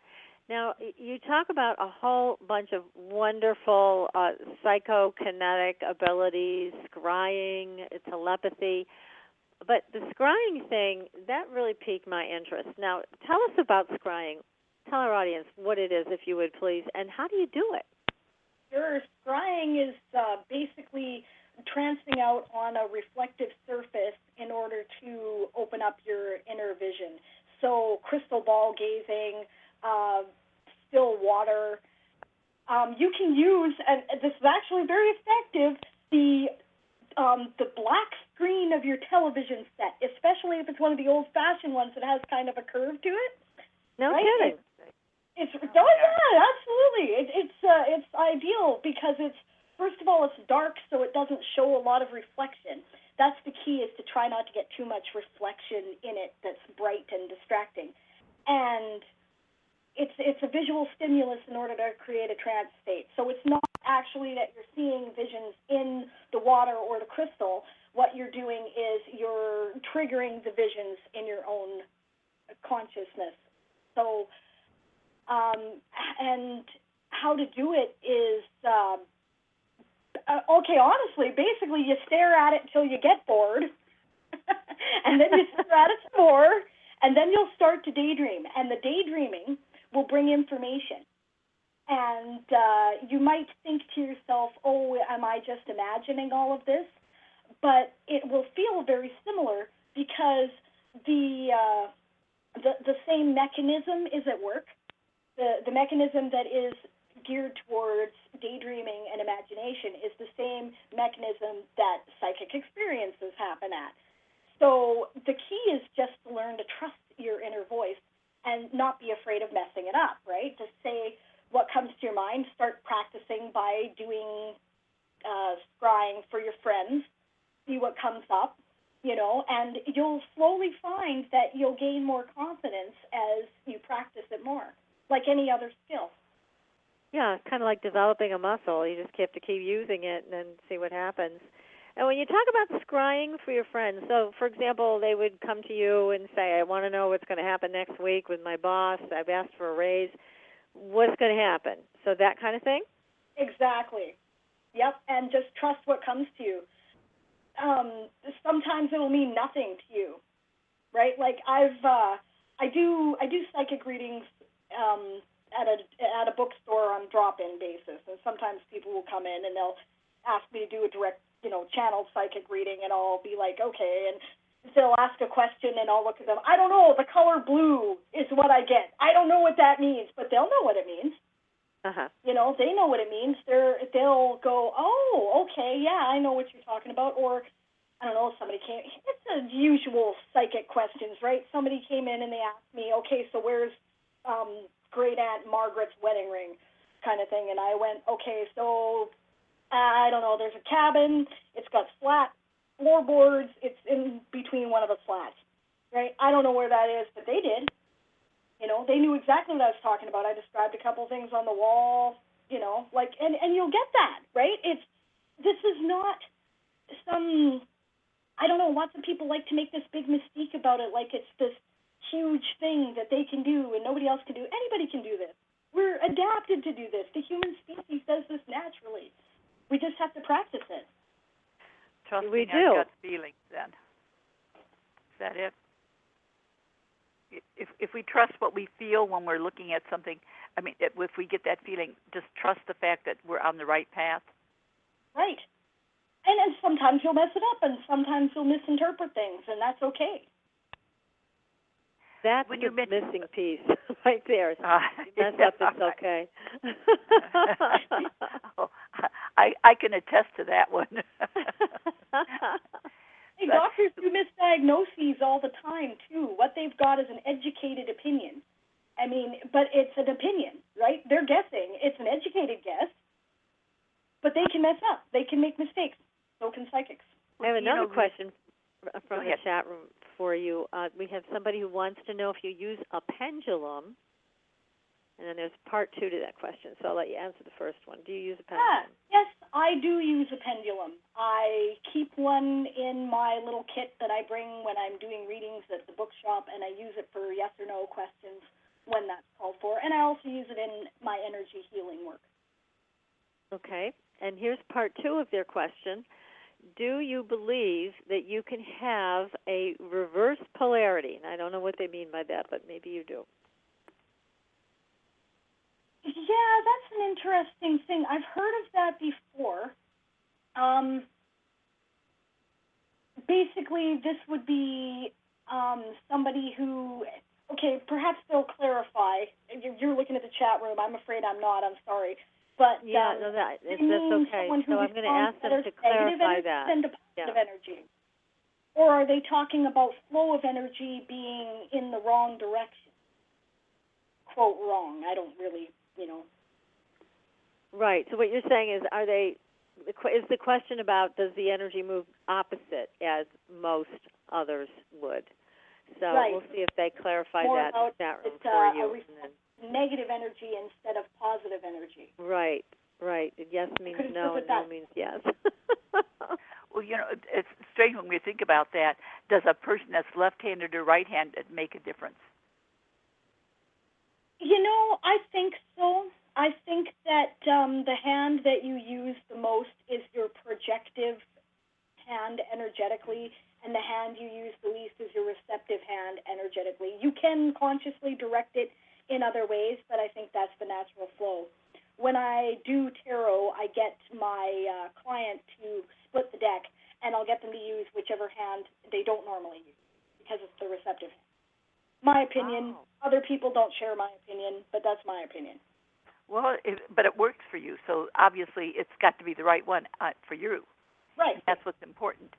Now, you talk about a whole bunch of wonderful psychokinetic abilities, scrying, telepathy, but the scrying thing, that really piqued my interest. Now, tell us about scrying. Tell our audience what it is, if you would, please, and how do you do it? Sure. Scrying is basically trancing out on a reflective surface in order to open up your inner vision. So crystal ball gazing, still water. You can use, and this is actually very effective, the black screen of your television set, especially if it's one of the old-fashioned ones that has kind of a curve to it. No kidding. Yeah, absolutely. It's ideal because first of all, it's dark, so it doesn't show a lot of reflection. That's the key, is to try not to get too much reflection in it that's bright and distracting. And it's a visual stimulus in order to create a trance state. So it's not actually that you're seeing visions in the water or the crystal. What you're doing is you're triggering the visions in your own consciousness. So, and how to do it is, honestly, basically you stare at it until you get bored, and then you stare at it some more, And then you'll start to daydream, and the daydreaming will bring information. And you might think to yourself, oh, am I just imagining all of this? But it will feel very similar because the same mechanism is at work. The mechanism that is geared towards daydreaming and imagination is the same mechanism that psychic experiences happen at. So the key is just to learn to trust your inner voice and not be afraid of messing it up, right? To say what comes to your mind. Start practicing by doing scrying for your friends. See what comes up, and you'll slowly find that you'll gain more confidence as you practice it more, like any other skill. Yeah, it's kind of like developing a muscle. You just have to keep using it and then see what happens. And when you talk about scrying for your friends, so, for example, they would come to you and say, I want to know what's going to happen next week with my boss. I've asked for a raise. What's going to happen? So that kind of thing? Exactly. Yep, and just trust what comes to you. Sometimes it will mean nothing to you, right? Like I do psychic readings at a bookstore on drop-in basis, and sometimes people will come in and they'll ask me to do a direct, channeled psychic reading, and I'll be like, okay, and they'll ask a question, and I'll look at them. I don't know. The color blue is what I get. I don't know what that means, but they'll know what it means. Uh-huh. They know what it means. They'll go, oh, okay, yeah, I know what you're talking about. Or, I don't know, somebody came. It's the usual psychic questions, right? Somebody came in and they asked me, okay, so where's Great Aunt Margaret's wedding ring, kind of thing. And I went, okay, so I don't know. There's a cabin. It's got flat floorboards. It's in between one of the flats, right? I don't know where that is, but they did. They knew exactly what I was talking about. I described a couple things on the wall, and you'll get that, right? This is not some, I don't know, lots of people like to make this big mystique about it, like it's this huge thing that they can do and nobody else can do. Anybody can do this. We're adapted to do this. The human species does this naturally. We just have to practice it. Trusting we do. Our gut feelings, then. Is that it? If we trust what we feel when we're looking at something, if we get that feeling, just trust the fact that we're on the right path. Right. And sometimes you'll mess it up, and sometimes you'll misinterpret things, and that's okay. That's the missing piece right there. If you mess up, it's okay. I can attest to that one. Hey, doctors do misdiagnoses all the time, too. What they've got is an educated opinion. But it's an opinion, right? They're guessing. It's an educated guess. But they can mess up. They can make mistakes. So can psychics. I have another question from the chat room for you. We have somebody who wants to know if you use a pendulum. And then there's part 2 to that question, so I'll let you answer the first one. Do you use a pendulum? Yes, I do use a pendulum. I keep one in my little kit that I bring when I'm doing readings at the bookshop, and I use it for yes or no questions when that's called for. And I also use it in my energy healing work. Okay, and here's part 2 of their question. Do you believe that you can have a reverse polarity? And I don't know what they mean by that, but maybe you do. Yeah, that's an interesting thing. I've heard of that before. Basically, this would be somebody who, okay, perhaps they'll clarify. You're looking at the chat room. I'm afraid I'm not. I'm sorry. But that's okay. So I'm going to ask them to clarify that. And positive energy. Or are they talking about flow of energy being in the wrong direction? Quote, wrong. I don't really... Right. So what you're saying is, is the question about does the energy move opposite as most others would? So we'll see if they clarify that in the chat room for you. Negative energy instead of positive energy. Right. Yes means no, and no means yes. Well, it's strange when we think about that. Does a person that's left-handed or right-handed make a difference? I think so. I think that the hand that you use the most is your projective hand energetically, and the hand you use the least is your receptive hand energetically. You can consciously direct it in other ways, but I think that's the natural flow. When I do tarot, I get my client to split the deck, and I'll get them to use whichever hand they don't normally use, because it's the receptive hand. My opinion. Other people don't share my opinion, but that's my opinion. Well, but it works for you, so obviously it's got to be the right one for you. Right. That's what's important.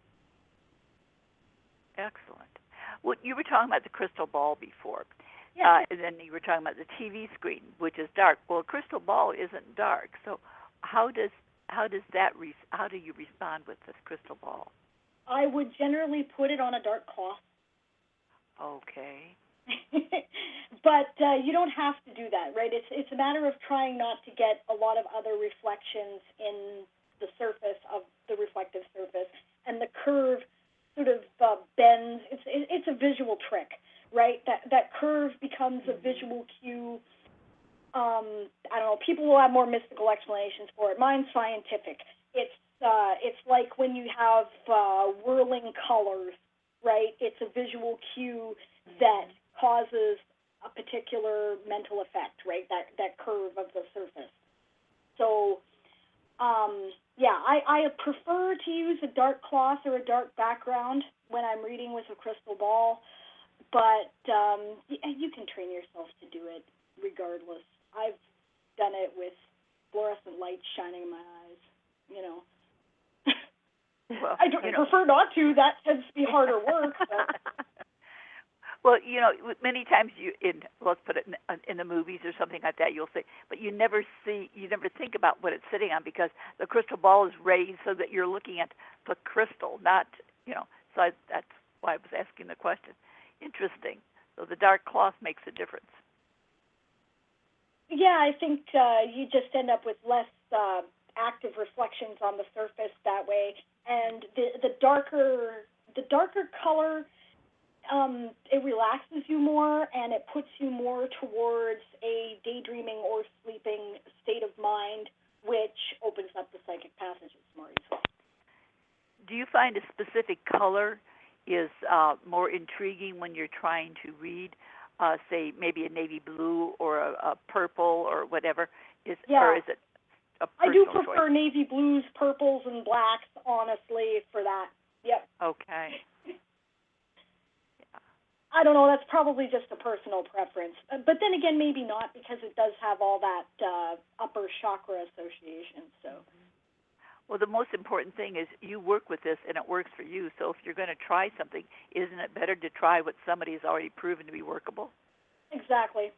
Excellent. Well, you were talking about the crystal ball before. Yeah. And then you were talking about the TV screen, which is dark. Well, a crystal ball isn't dark, so how do you respond with this crystal ball? I would generally put it on a dark cloth. Okay. But you don't have to do that, right? It's a matter of trying not to get a lot of other reflections in the surface of the reflective surface, and the curve sort of bends. It's a visual trick, right? That curve becomes a visual cue. I don't know. People will have more mystical explanations for it. Mine's scientific. It's like when you have whirling colors, right? It's a visual cue that causes a particular mental effect, right? That curve of the surface. So, I prefer to use a dark cloth or a dark background when I'm reading with a crystal ball, but you can train yourself to do it regardless. I've done it with fluorescent lights shining in my eyes, you know. Well, I prefer not to. That tends to be harder work. But. Well, many times let's put it in the movies or something like that, you'll see, but you never think about what it's sitting on, because the crystal ball is raised so that you're looking at the crystal, not, so that's why I was asking the question. Interesting. So the dark cloth makes a difference. Yeah, I think you just end up with less active reflections on the surface that way, and the darker color, it relaxes you more, and it puts you more towards a daydreaming or sleeping state of mind, which opens up the psychic passages more easily. Do you find a specific color is more intriguing when you're trying to read, say, maybe a navy blue or a purple or whatever? Or is it a personal I do prefer choice? navy blues, purples, and blacks, honestly, for that. Yep. Okay. I don't know, that's probably just a personal preference. But then again, maybe not, because it does have all that upper chakra association. So. Well, the most important thing is you work with this, and it works for you. So if you're going to try something, isn't it better to try what somebody has already proven to be workable? Exactly.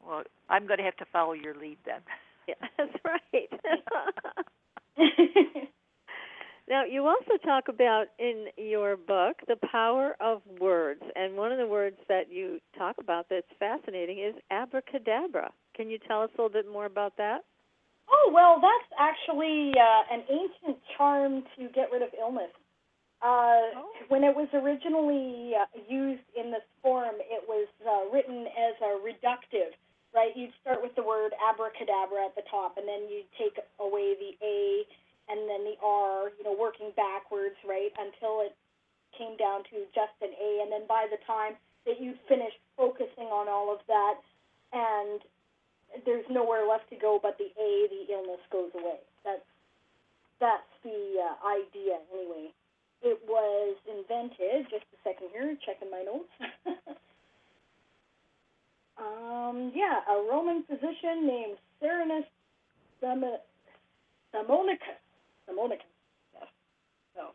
Well, I'm going to have to follow your lead then. Yeah, that's right. Now, you also talk about in your book the power of words, and one of the words that you talk about that's fascinating is abracadabra. Can you tell us a little bit more about that? Oh, well, that's actually an ancient charm to get rid of illness. When it was originally used in this form, it was written as a reductive, right? You'd start with the word abracadabra at the top, and then you'd take away the A and then the R, working backwards, right, until it came down to just an A. And then by the time that you finished focusing on all of that, and there's nowhere left to go but the A, the illness goes away. That's the idea, anyway. It was invented, just a second here, checking my notes. A Roman physician named Serenus Samonicus. Yes. So,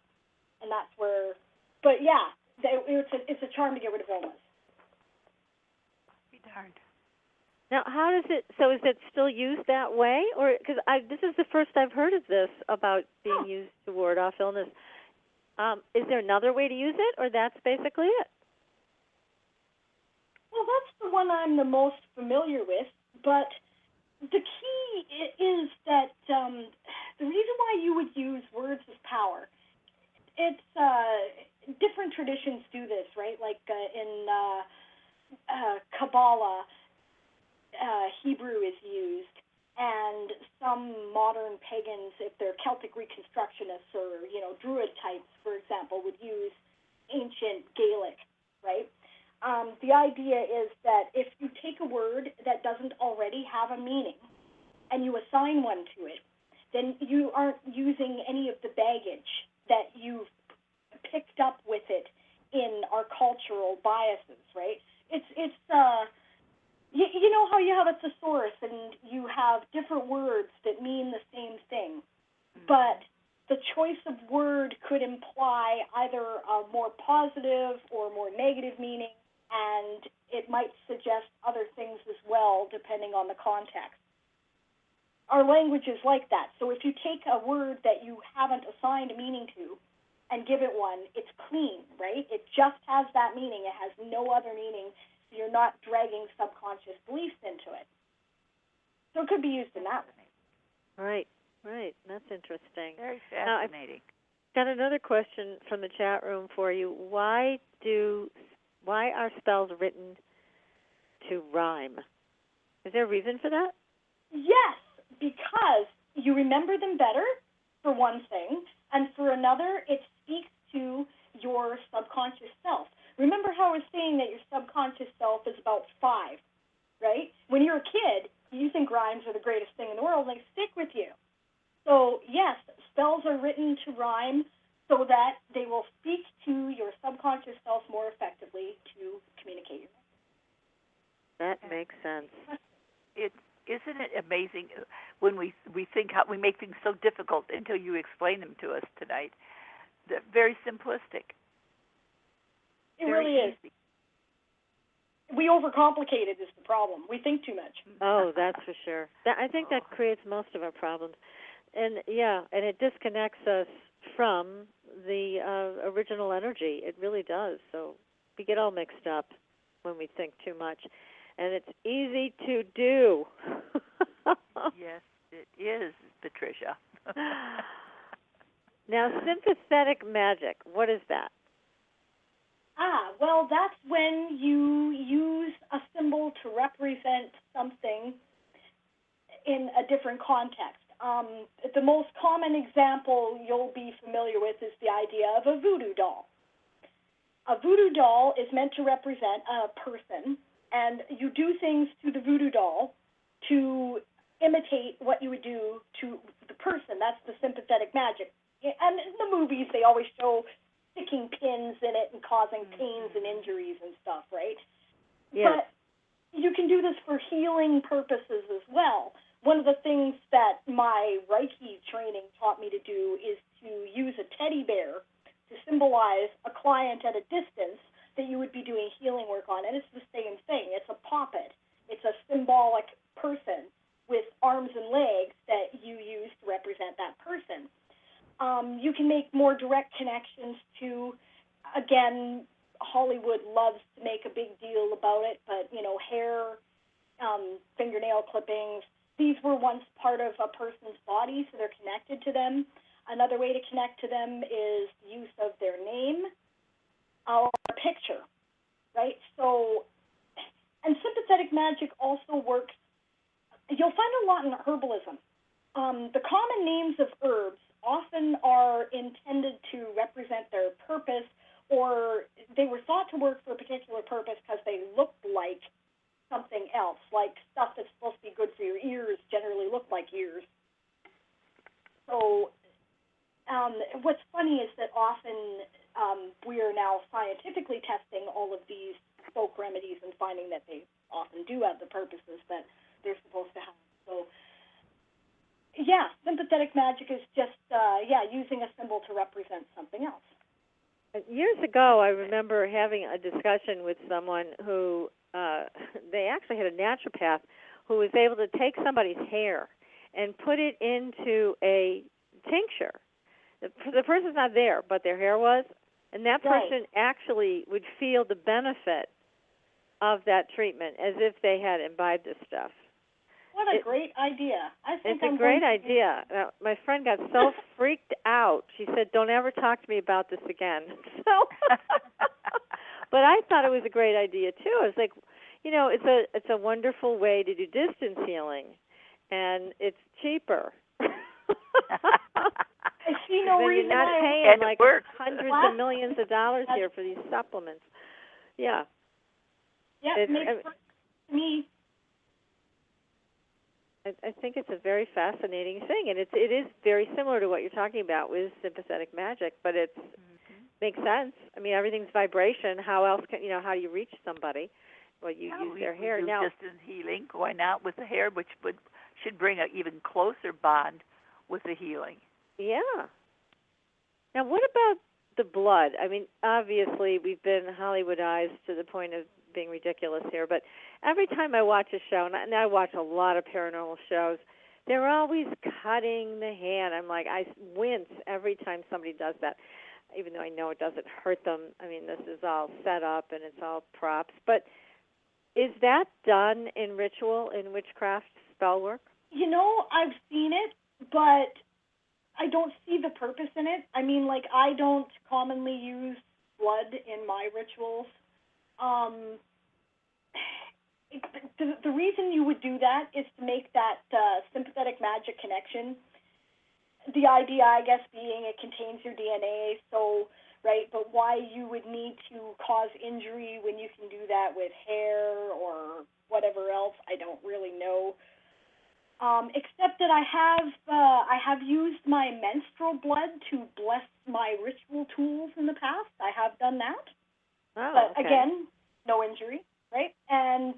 and that's where, but yeah, it's a charm to get rid of illness. Be darned. Now, how does it? So, is it still used that way, or because this is the first I've heard of this about being used to ward off illness? Is there another way to use it, or that's basically it? Well, that's the one I'm the most familiar with, but the key is that the reason why you would use words of power, it's different traditions do this, right? Like in Kabbalah, Hebrew is used, and some modern pagans, if they're Celtic Reconstructionists or, Druid types, for example, would use ancient Gaelic, right? The idea is that if you take a word that doesn't already have a meaning and you assign one to it, then you aren't using any of the baggage that you've picked up with it in our cultural biases, right? It's you know how you have a thesaurus and you have different words that mean the same thing, but the choice of word could imply either a more positive or more negative meaning, and it might suggest other things as well, depending on the context. Our language is like that. So if you take a word that you haven't assigned a meaning to and give it one, it's clean, right? It just has that meaning. It has no other meaning. So you're not dragging subconscious beliefs into it. So it could be used in that way. Right. That's interesting. Very fascinating. Now, I've got another question from the chat room for you. Why are spells written to rhyme? Is there a reason for that? Yes, because you remember them better, for one thing, and for another, it speaks to your subconscious self. Remember how I was saying that your subconscious self is about 5, right? When you're a kid, you think rhymes are the greatest thing in the world, and they stick with you. So, yes, spells are written to rhyme so that they will speak to your subconscious self more effectively to communicate. That makes sense. Isn't it amazing when we think how we make things so difficult until you explain them to us tonight? They're very simplistic. It really is. Easy. We overcomplicate it is the problem. We think too much. Oh, that's for sure. I think that creates most of our problems. And it disconnects us from the original energy. It really does. So we get all mixed up when we think too much. And it's easy to do. Yes, it is, Patricia. Now, sympathetic magic, what is that? Well, that's when you use a symbol to represent something in a different context. The most common example you'll be familiar with is the idea of a voodoo doll. A voodoo doll is meant to represent a person, and you do things to the voodoo doll to imitate what you would do to the person. That's the sympathetic magic. And in the movies, they always show sticking pins in it and causing pains and injuries and stuff, right? Yes. But you can do this for healing purposes as well. One of the things that my Reiki training taught me to do is to use a teddy bear to symbolize a client at a distance that you would be doing healing work on. And it's the same thing. It's a puppet. It's a symbolic person with arms and legs that you use to represent that person. You can make more direct connections to, again, Hollywood loves to make a big deal about it, but, hair, fingernail clippings, these were once part of a person's body, so they're connected to them. Another way to connect to them is use of their name or a picture, right? So, and sympathetic magic also works. You'll find a lot in herbalism. The common names of herbs often are intended to represent their purpose, or they were thought to work for a particular purpose because they looked like something else, like stuff that's supposed to be good for your ears generally look like ears. So what's funny is that often we are now scientifically testing all of these folk remedies and finding that they often do have the purposes that they're supposed to have. So, yeah, sympathetic magic is just, using a symbol to represent something else. Years ago, I remember having a discussion with someone who, they actually had a naturopath who was able to take somebody's hair and put it into a tincture. The person's not there, but their hair was, and that person actually would feel the benefit of that treatment as if they had imbibed this stuff. What a great idea. It's a great idea. Now, my friend got so freaked out. She said, "Don't ever talk to me about this again." So, but I thought it was a great idea, too. I was like, it's a wonderful way to do distance healing. and it's cheaper. I see no reason you're not why paying like works. hundreds of millions of dollars here for these supplements. Yeah. Yeah, it makes sense to me. I think it's a very fascinating thing, and it is very similar to what you're talking about with sympathetic magic, but it's makes sense. I mean, everything's vibration. How else can how do you reach somebody? Well, you use their hair. We do now, distance healing. Why not with the hair, which should bring an even closer bond with the healing. Yeah. Now, what about the blood? I mean, obviously, we've been Hollywoodized to the point of being ridiculous here, but every time I watch a show, and I watch a lot of paranormal shows, they're always cutting the hand. I'm like, I wince every time somebody does that, even though I know it doesn't hurt them. I mean, this is all set up and it's all props. But is that done in ritual, in witchcraft spell work? I've seen it, but I don't see the purpose in it. I mean, like, I don't commonly use blood in my rituals. The reason you would do that is to make that sympathetic magic connection. The idea, I guess, being it contains your DNA, so, right, but why you would need to cause injury when you can do that with hair or whatever else, I don't really know. Except that I have used my menstrual blood to bless my ritual tools in the past. I have done that. Oh, but okay. again, no injury, right? And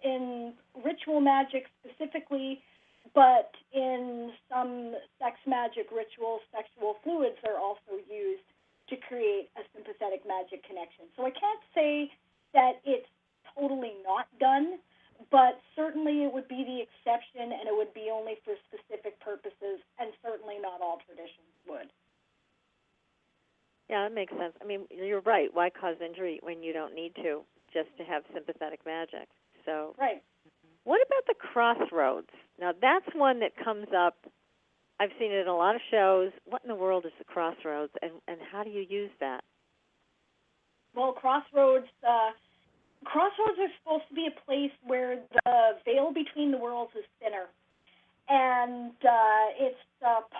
in ritual magic specifically, but in some sex magic rituals, sexual fluids are also used to create a sympathetic magic connection. So I can't say that it's totally not done, but certainly it would be the exception, and it would be only for specific purposes, and certainly not all traditions would. Yeah, that makes sense. I mean, you're right. Why cause injury when you don't need to, just to have sympathetic magic? So, right. What about the crossroads? Now, that's one that comes up. I've seen it in a lot of shows. What in the world is the crossroads, and how do you use that? Well, crossroads are supposed to be a place where the veil between the worlds is thinner. And it's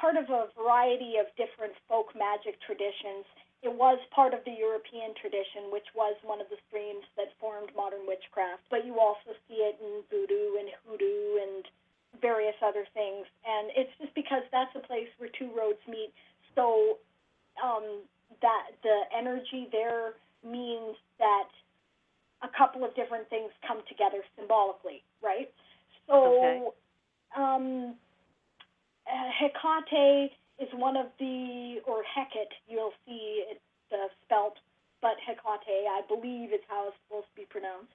part of a variety of different folk magic traditions. It was part of the European tradition, which was one of the streams that formed modern witchcraft. But you also see it in voodoo and hoodoo and various other things. And it's just because that's a place where two roads meet. So that the energy there means that a couple of different things come together symbolically, right? So Hecate is one of the, or Hecate, you'll see it spelt, but Hecate, I believe, is how it's supposed to be pronounced.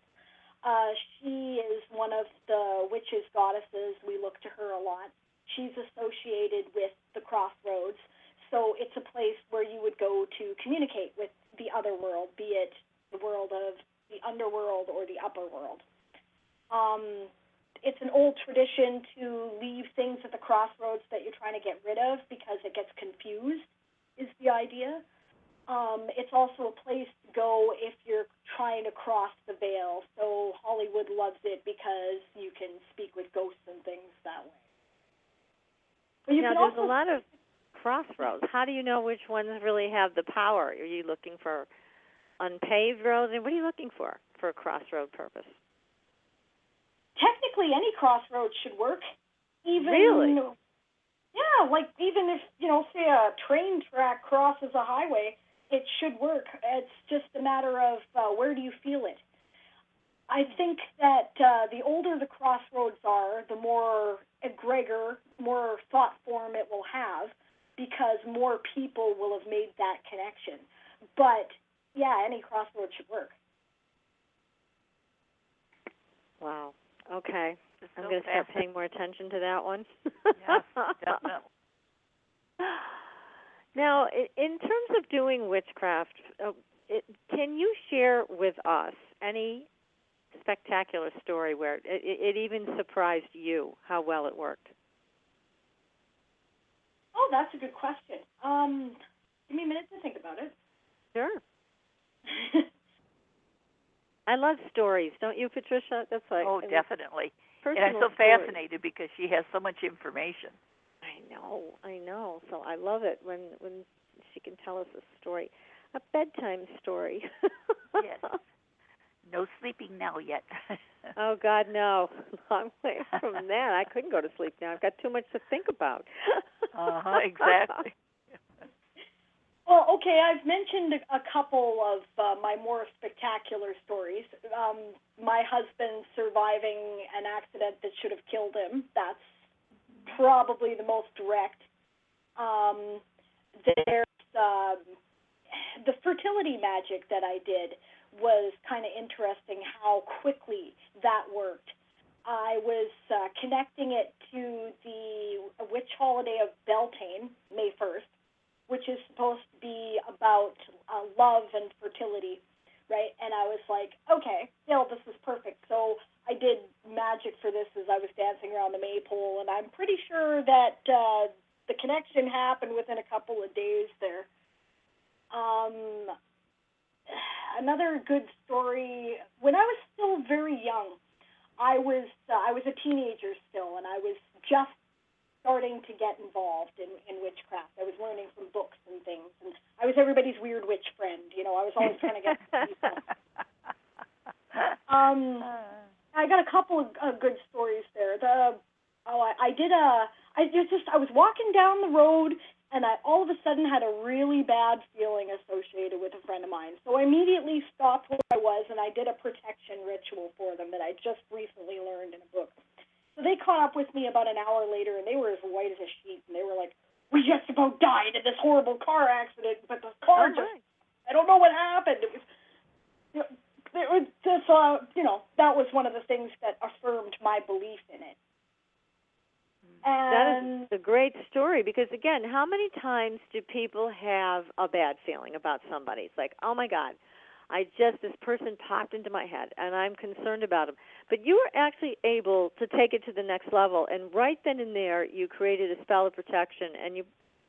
She is one of the witches, goddesses. We look to her a lot. She's associated with the crossroads, so it's a place where you would go to communicate with the other world, be it the world of the underworld or the upper world. It's an old tradition to leave things at the crossroads that you're trying to get rid of because it gets confused, is the idea. It's also a place to go if you're trying to cross the veil. So Hollywood loves it because you can speak with ghosts and things that way. But you there's a lot of crossroads. How do you know which ones really have the power? Are you looking for unpaved roads? And what are you looking for a crossroad purpose? Technically, any crossroads should work. Really? Yeah, like even if, say a train track crosses a highway, it should work. It's just a matter of where do you feel it. I think that the older the crossroads are, the more egregor, more thought form it will have, because more people will have made that connection. But, yeah, any crossroads should work. Wow. Okay. I'm going to start paying more attention to that one. Yes, definitely. Now, in terms of doing witchcraft, can you share with us any spectacular story where it even surprised you how well it worked? Oh, that's a good question. Give me a minute to think about it. Sure. I love stories, don't you, Patricia? That's like, definitely. personal And I'm so fascinated because she has so much information. I know. So I love it when she can tell us a story, a bedtime story. Yes. No sleeping now yet. Oh, God, no. Long way from that. I couldn't go to sleep now. I've got too much to think about. Exactly. Well, okay, I've mentioned a couple of my more spectacular stories. My husband surviving an accident that should have killed him. That's probably the most direct. There's the fertility magic that I did was kind of interesting how quickly that worked. I was connecting it to the witch holiday of Beltane, May 1st, which is supposed to be about love and fertility, right? And I was like, okay, Bill, this is perfect. So I did magic for this as I was dancing around the maypole, and I'm pretty sure that the connection happened within a couple of days there. Another good story, when I was still very young, I was a teenager still, and I was just starting to get involved in witchcraft. I was learning from books and things, and I was everybody's weird witch friend. You know, I was always trying to get people. I got a couple of good stories there. I was walking down the road, and I all of a sudden had a really bad feeling associated with a friend of mine. So I immediately stopped where I was, and I did a protection ritual for them that I just recently learned in a book. So they caught up with me about an hour later, and they were as white as a sheet, and they were like, we just about died in this horrible car accident, but the car I don't know what happened. That was one of the things that affirmed my belief in it. And that is a great story because, again, how many times do people have a bad feeling about somebody? It's like, oh, my God, this person popped into my head, and I'm concerned about them. But you were actually able to take it to the next level, and right then and there you created a spell of protection, and you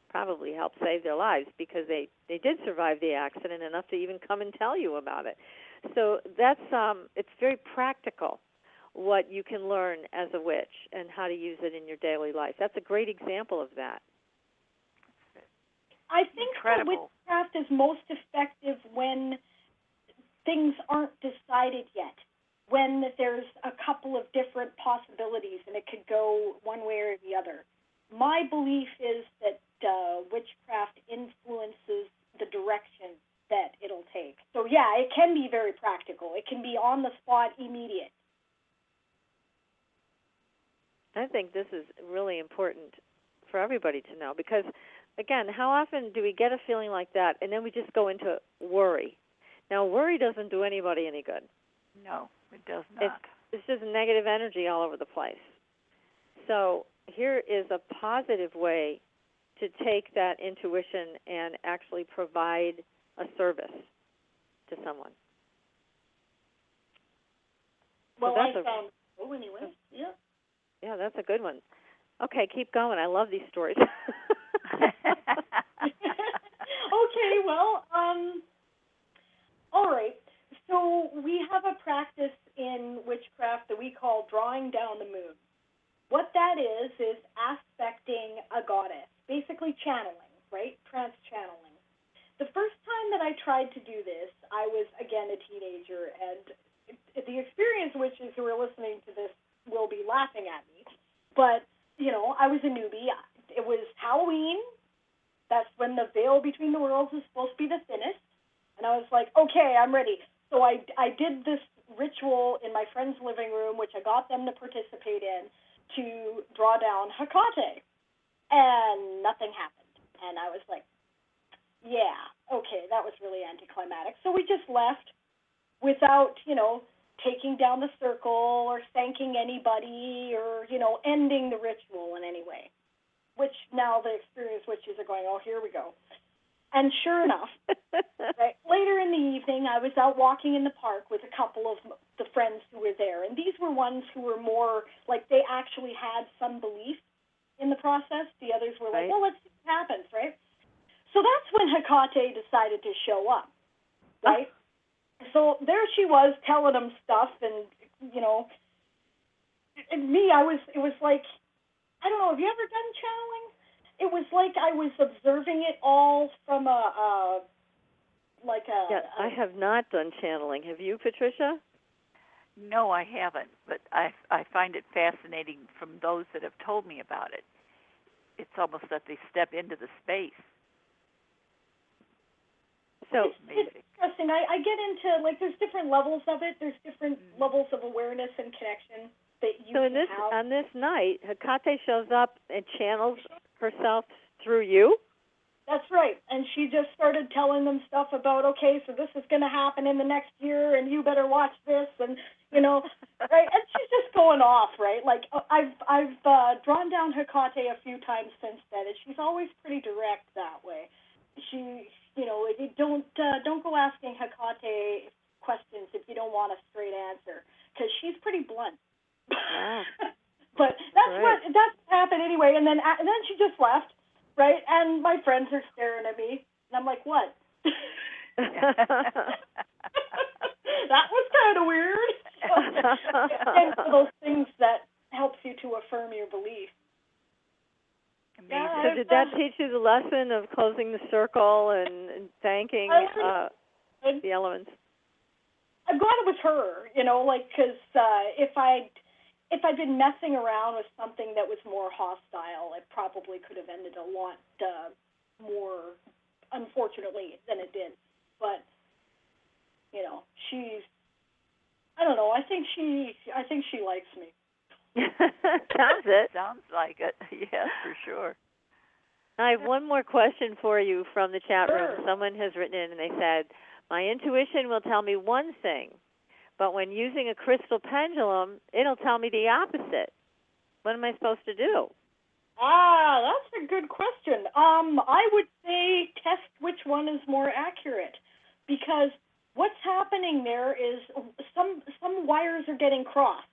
probably helped save their lives because they did survive the accident enough to even come and tell you about it. So that's it's very practical what you can learn as a witch and how to use it in your daily life. That's a great example of that. I think that witchcraft is most effective when things aren't decided yet, when there's a couple of different possibilities and it could go one way or the other. My belief is that witchcraft influences the direction that it'll take. So, yeah, it can be very practical. It can be on the spot, immediate. I think this is really important for everybody to know because, again, how often do we get a feeling like that and then we just go into worry? Now, worry doesn't do anybody any good. No, it does not. It's just negative energy all over the place. So here is a positive way to take that intuition and actually provide a service to someone. Well, I found anyway. Yeah. Yeah, that's a good one. Okay, keep going. I love these stories. Okay, well, all right. So we have a practice in witchcraft that we call drawing down the moon. What that is aspecting a goddess, basically channeling, right? Trance channeling. The first time that I tried to do this, I was, again, a teenager, and the experienced witches who are listening to this will be laughing at me. But, I was a newbie. It was Halloween. That's when the veil between the worlds is supposed to be the thinnest. And I was like, okay, I'm ready. So I did this ritual in my friend's living room, which I got them to participate in, to draw down Hecate. And nothing happened. And I was like, yeah, okay, that was really anticlimactic. So we just left without, taking down the circle or thanking anybody or, ending the ritual in any way, which now the experienced witches are going, oh, here we go. And sure enough, right, later in the evening, I was out walking in the park with a couple of the friends who were there, and these were ones who were more like they actually had some belief in the process. The others were like, well, let's see what happens, right? So that's when Hecate decided to show up, right? So there she was telling them stuff, and, it was like, I don't know, have you ever done channeling? It was like I was observing it all from I have not done channeling. Have you, Patricia? No, I haven't, but I find it fascinating from those that have told me about it. It's almost that they step into the space. So it's interesting. I get into, like, there's different levels of it. There's different levels of awareness and connection that you can have. On this night, Hecate shows up and channels herself through you? That's right. And she just started telling them stuff about, okay, so this is going to happen in the next year, and you better watch this, and, right? And she's just going off, right? Like, I've drawn down Hecate a few times since then, and she's always pretty direct that way. She, don't go asking Hecate questions if you don't want a straight answer, because she's pretty blunt. Wow. But that's happened anyway, and then she just left. Right, and my friends are staring at me, and I'm like, what? That was kind of weird. And those things that helps you to affirm your belief. Yeah, so did that teach you the lesson of closing the circle and thanking the elements? I'm glad it was her, because if I'd been messing around with something that was more hostile, it probably could have ended a lot more, unfortunately, than it did. But, she's, I don't know, I think she likes me. Sounds like it. Yes, for sure. I have one more question for you from the chat room. Someone has written in and they said, my intuition will tell me one thing, but when using a crystal pendulum, it'll tell me the opposite. What am I supposed to do? That's a good question. I would say test which one is more accurate, because what's happening there is some wires are getting crossed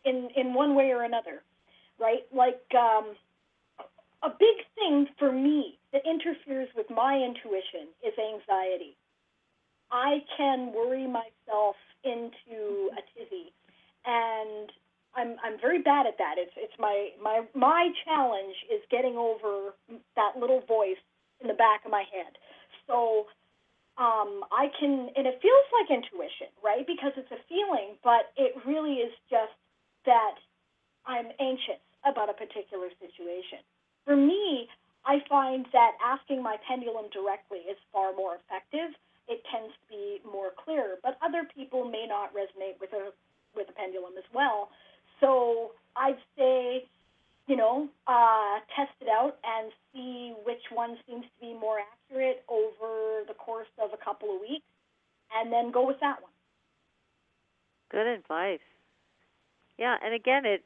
in one way or another, right? Like a big thing for me that interferes with my intuition is anxiety. I can worry myself into a tizzy, and I'm very bad at that. It's my challenge is getting over that little voice in the back of my head. So I can, and it feels like intuition, right? Because it's a feeling, but it really is just that I'm anxious about a particular situation. For me, I find that asking my pendulum directly is far more effective. It tends to be more clear, but other people may not resonate with a pendulum as well. So I'd say, test it out and see which one seems to be more accurate over the course of a couple of weeks, and then go with that one. Good advice. Yeah, and again, it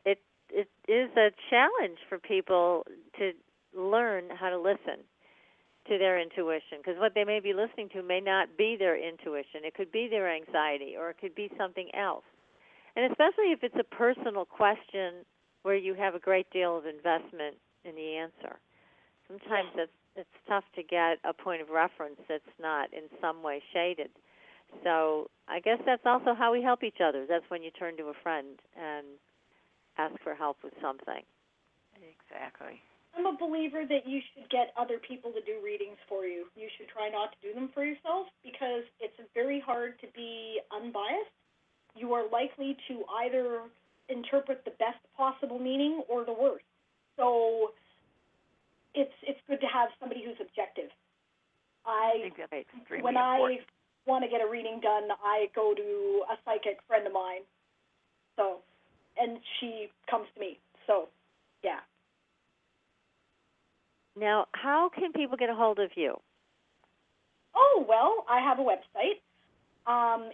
is a challenge for people to learn how to listen to their intuition, because what they may be listening to may not be their intuition. It could be their anxiety, or it could be something else. And especially if it's a personal question where you have a great deal of investment in the answer. Sometimes it's tough to get a point of reference that's not in some way shaded. So I guess that's also how we help each other. That's when you turn to a friend and ask for help with something. Exactly. I'm a believer that you should get other people to do readings for you. You should try not to do them for yourself, because it's very hard to be unbiased. You are likely to either interpret the best possible meaning or the worst. So it's good to have somebody who's objective. I think that's extremely when important. I want to get a reading done, I go to a psychic friend of mine. So, and she comes to me. So, yeah. Now, how can people get a hold of you? Oh, well, I have a website.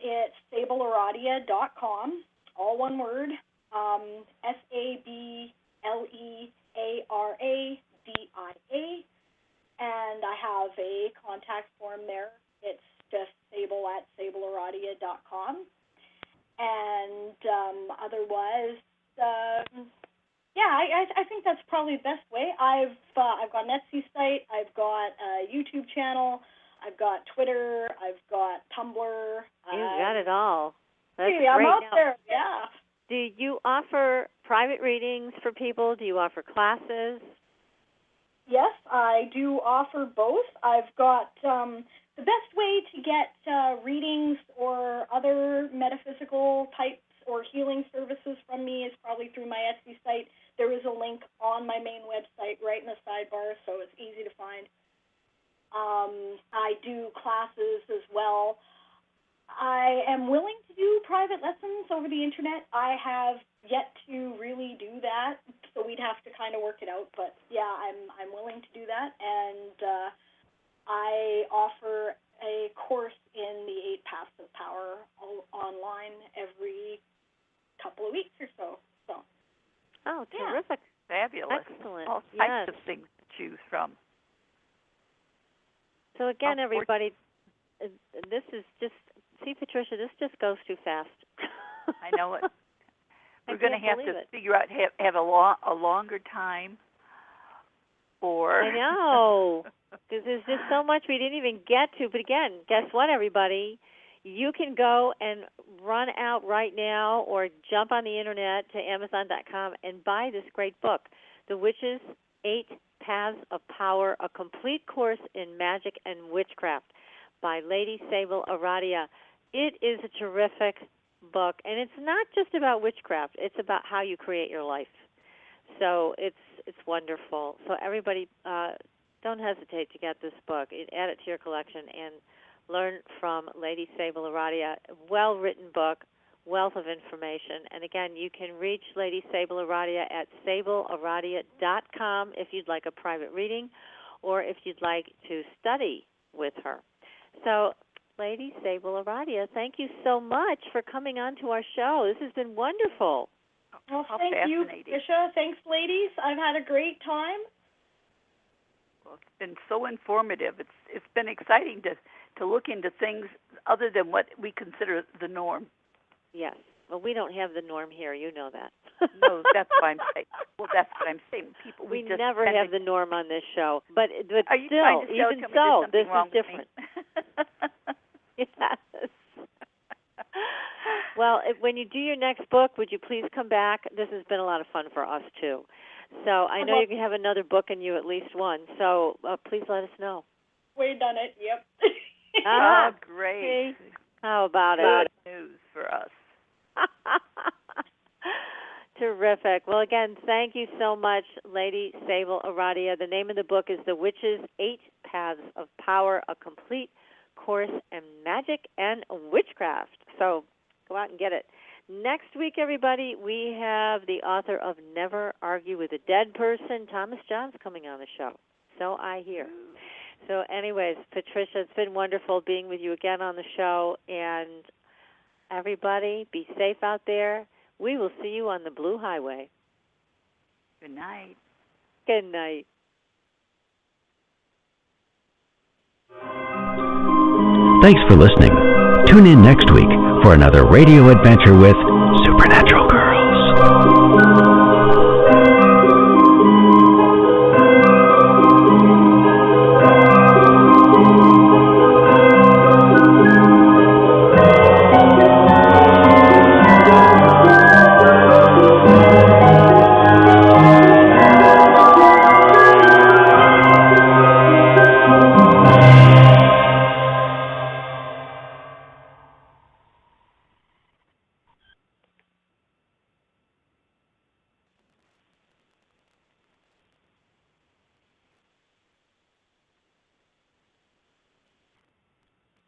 It's sablearadia.com, all one word, SABLEARADIA, and I have a contact form there. It's just sable@sablearadia.com, and otherwise, I think that's probably the best way. I've got an Etsy site, I've got a YouTube channel, I've got Twitter, I've got Tumblr. You've got it all. That's I'm great. out Now, there, yeah. Do you offer private readings for people? Do you offer classes? Yes, I do offer both. I've got the best way to get readings or other metaphysical types or healing services from me is probably through my Etsy site. There is a link on my main website right in the sidebar, so it's easy to find. I do classes as well. I am willing to do private lessons over the internet. I have yet to really do that, so we'd have to kind of work it out. But yeah, I'm willing to do that, and I offer a course in the 8 Paths of Power online every couple of weeks or so. Oh, terrific. Yeah. Fabulous. Excellent. All types of things to choose from. So again, everybody, this is just, see, Patricia, this just goes too fast. I know it. We're going to have to figure out, have a longer time, or... I know, because there's just so much we didn't even get to. But again, guess what, everybody? You can go and run out right now or jump on the internet to Amazon.com and buy this great book, The Witch's 8 Paths of Power, a complete course in magic and witchcraft by Lady Sable Aradia. It is a terrific book, and it's not just about witchcraft. It's about how you create your life. So it's wonderful. So everybody, don't hesitate to get this book. Add it to your collection and learn from Lady Sable Aradia. Well-written book, wealth of information. And again, you can reach Lady Sable Aradia at sablearadia.com if you'd like a private reading or if you'd like to study with her. So, Lady Sable Aradia, thank you so much for coming on to our show. This has been wonderful. Well, thank you, Patricia. Thanks, ladies. I've had a great time. Well, it's been so informative. It's been exciting to look into things other than what we consider the norm. Yes. Well, we don't have the norm here. You know that. No, that's what I'm saying. Well, that's what I'm saying. People, we just never have the norm on this show. But are you still, even so, this is different. Yes. Well, when you do your next book, would you please come back? This has been a lot of fun for us, too. So I know you can have another book in you, at least one. So please let us know. We've done it, yep. Oh, great. See? How about it? Good news for us. Terrific. Well, again, thank you so much, Lady Sable Aradia. The name of the book is The Witch's 8 Paths of Power, a complete course in magic and witchcraft. So go out and get it. Next week, everybody, we have the author of Never Argue with a Dead Person, Thomas John's coming on the show. So I hear. So anyways, Patricia, it's been wonderful being with you again on the show. And everybody, be safe out there. We will see you on the Blue Highway. Good night. Good night. Thanks for listening. Tune in next week for another radio adventure with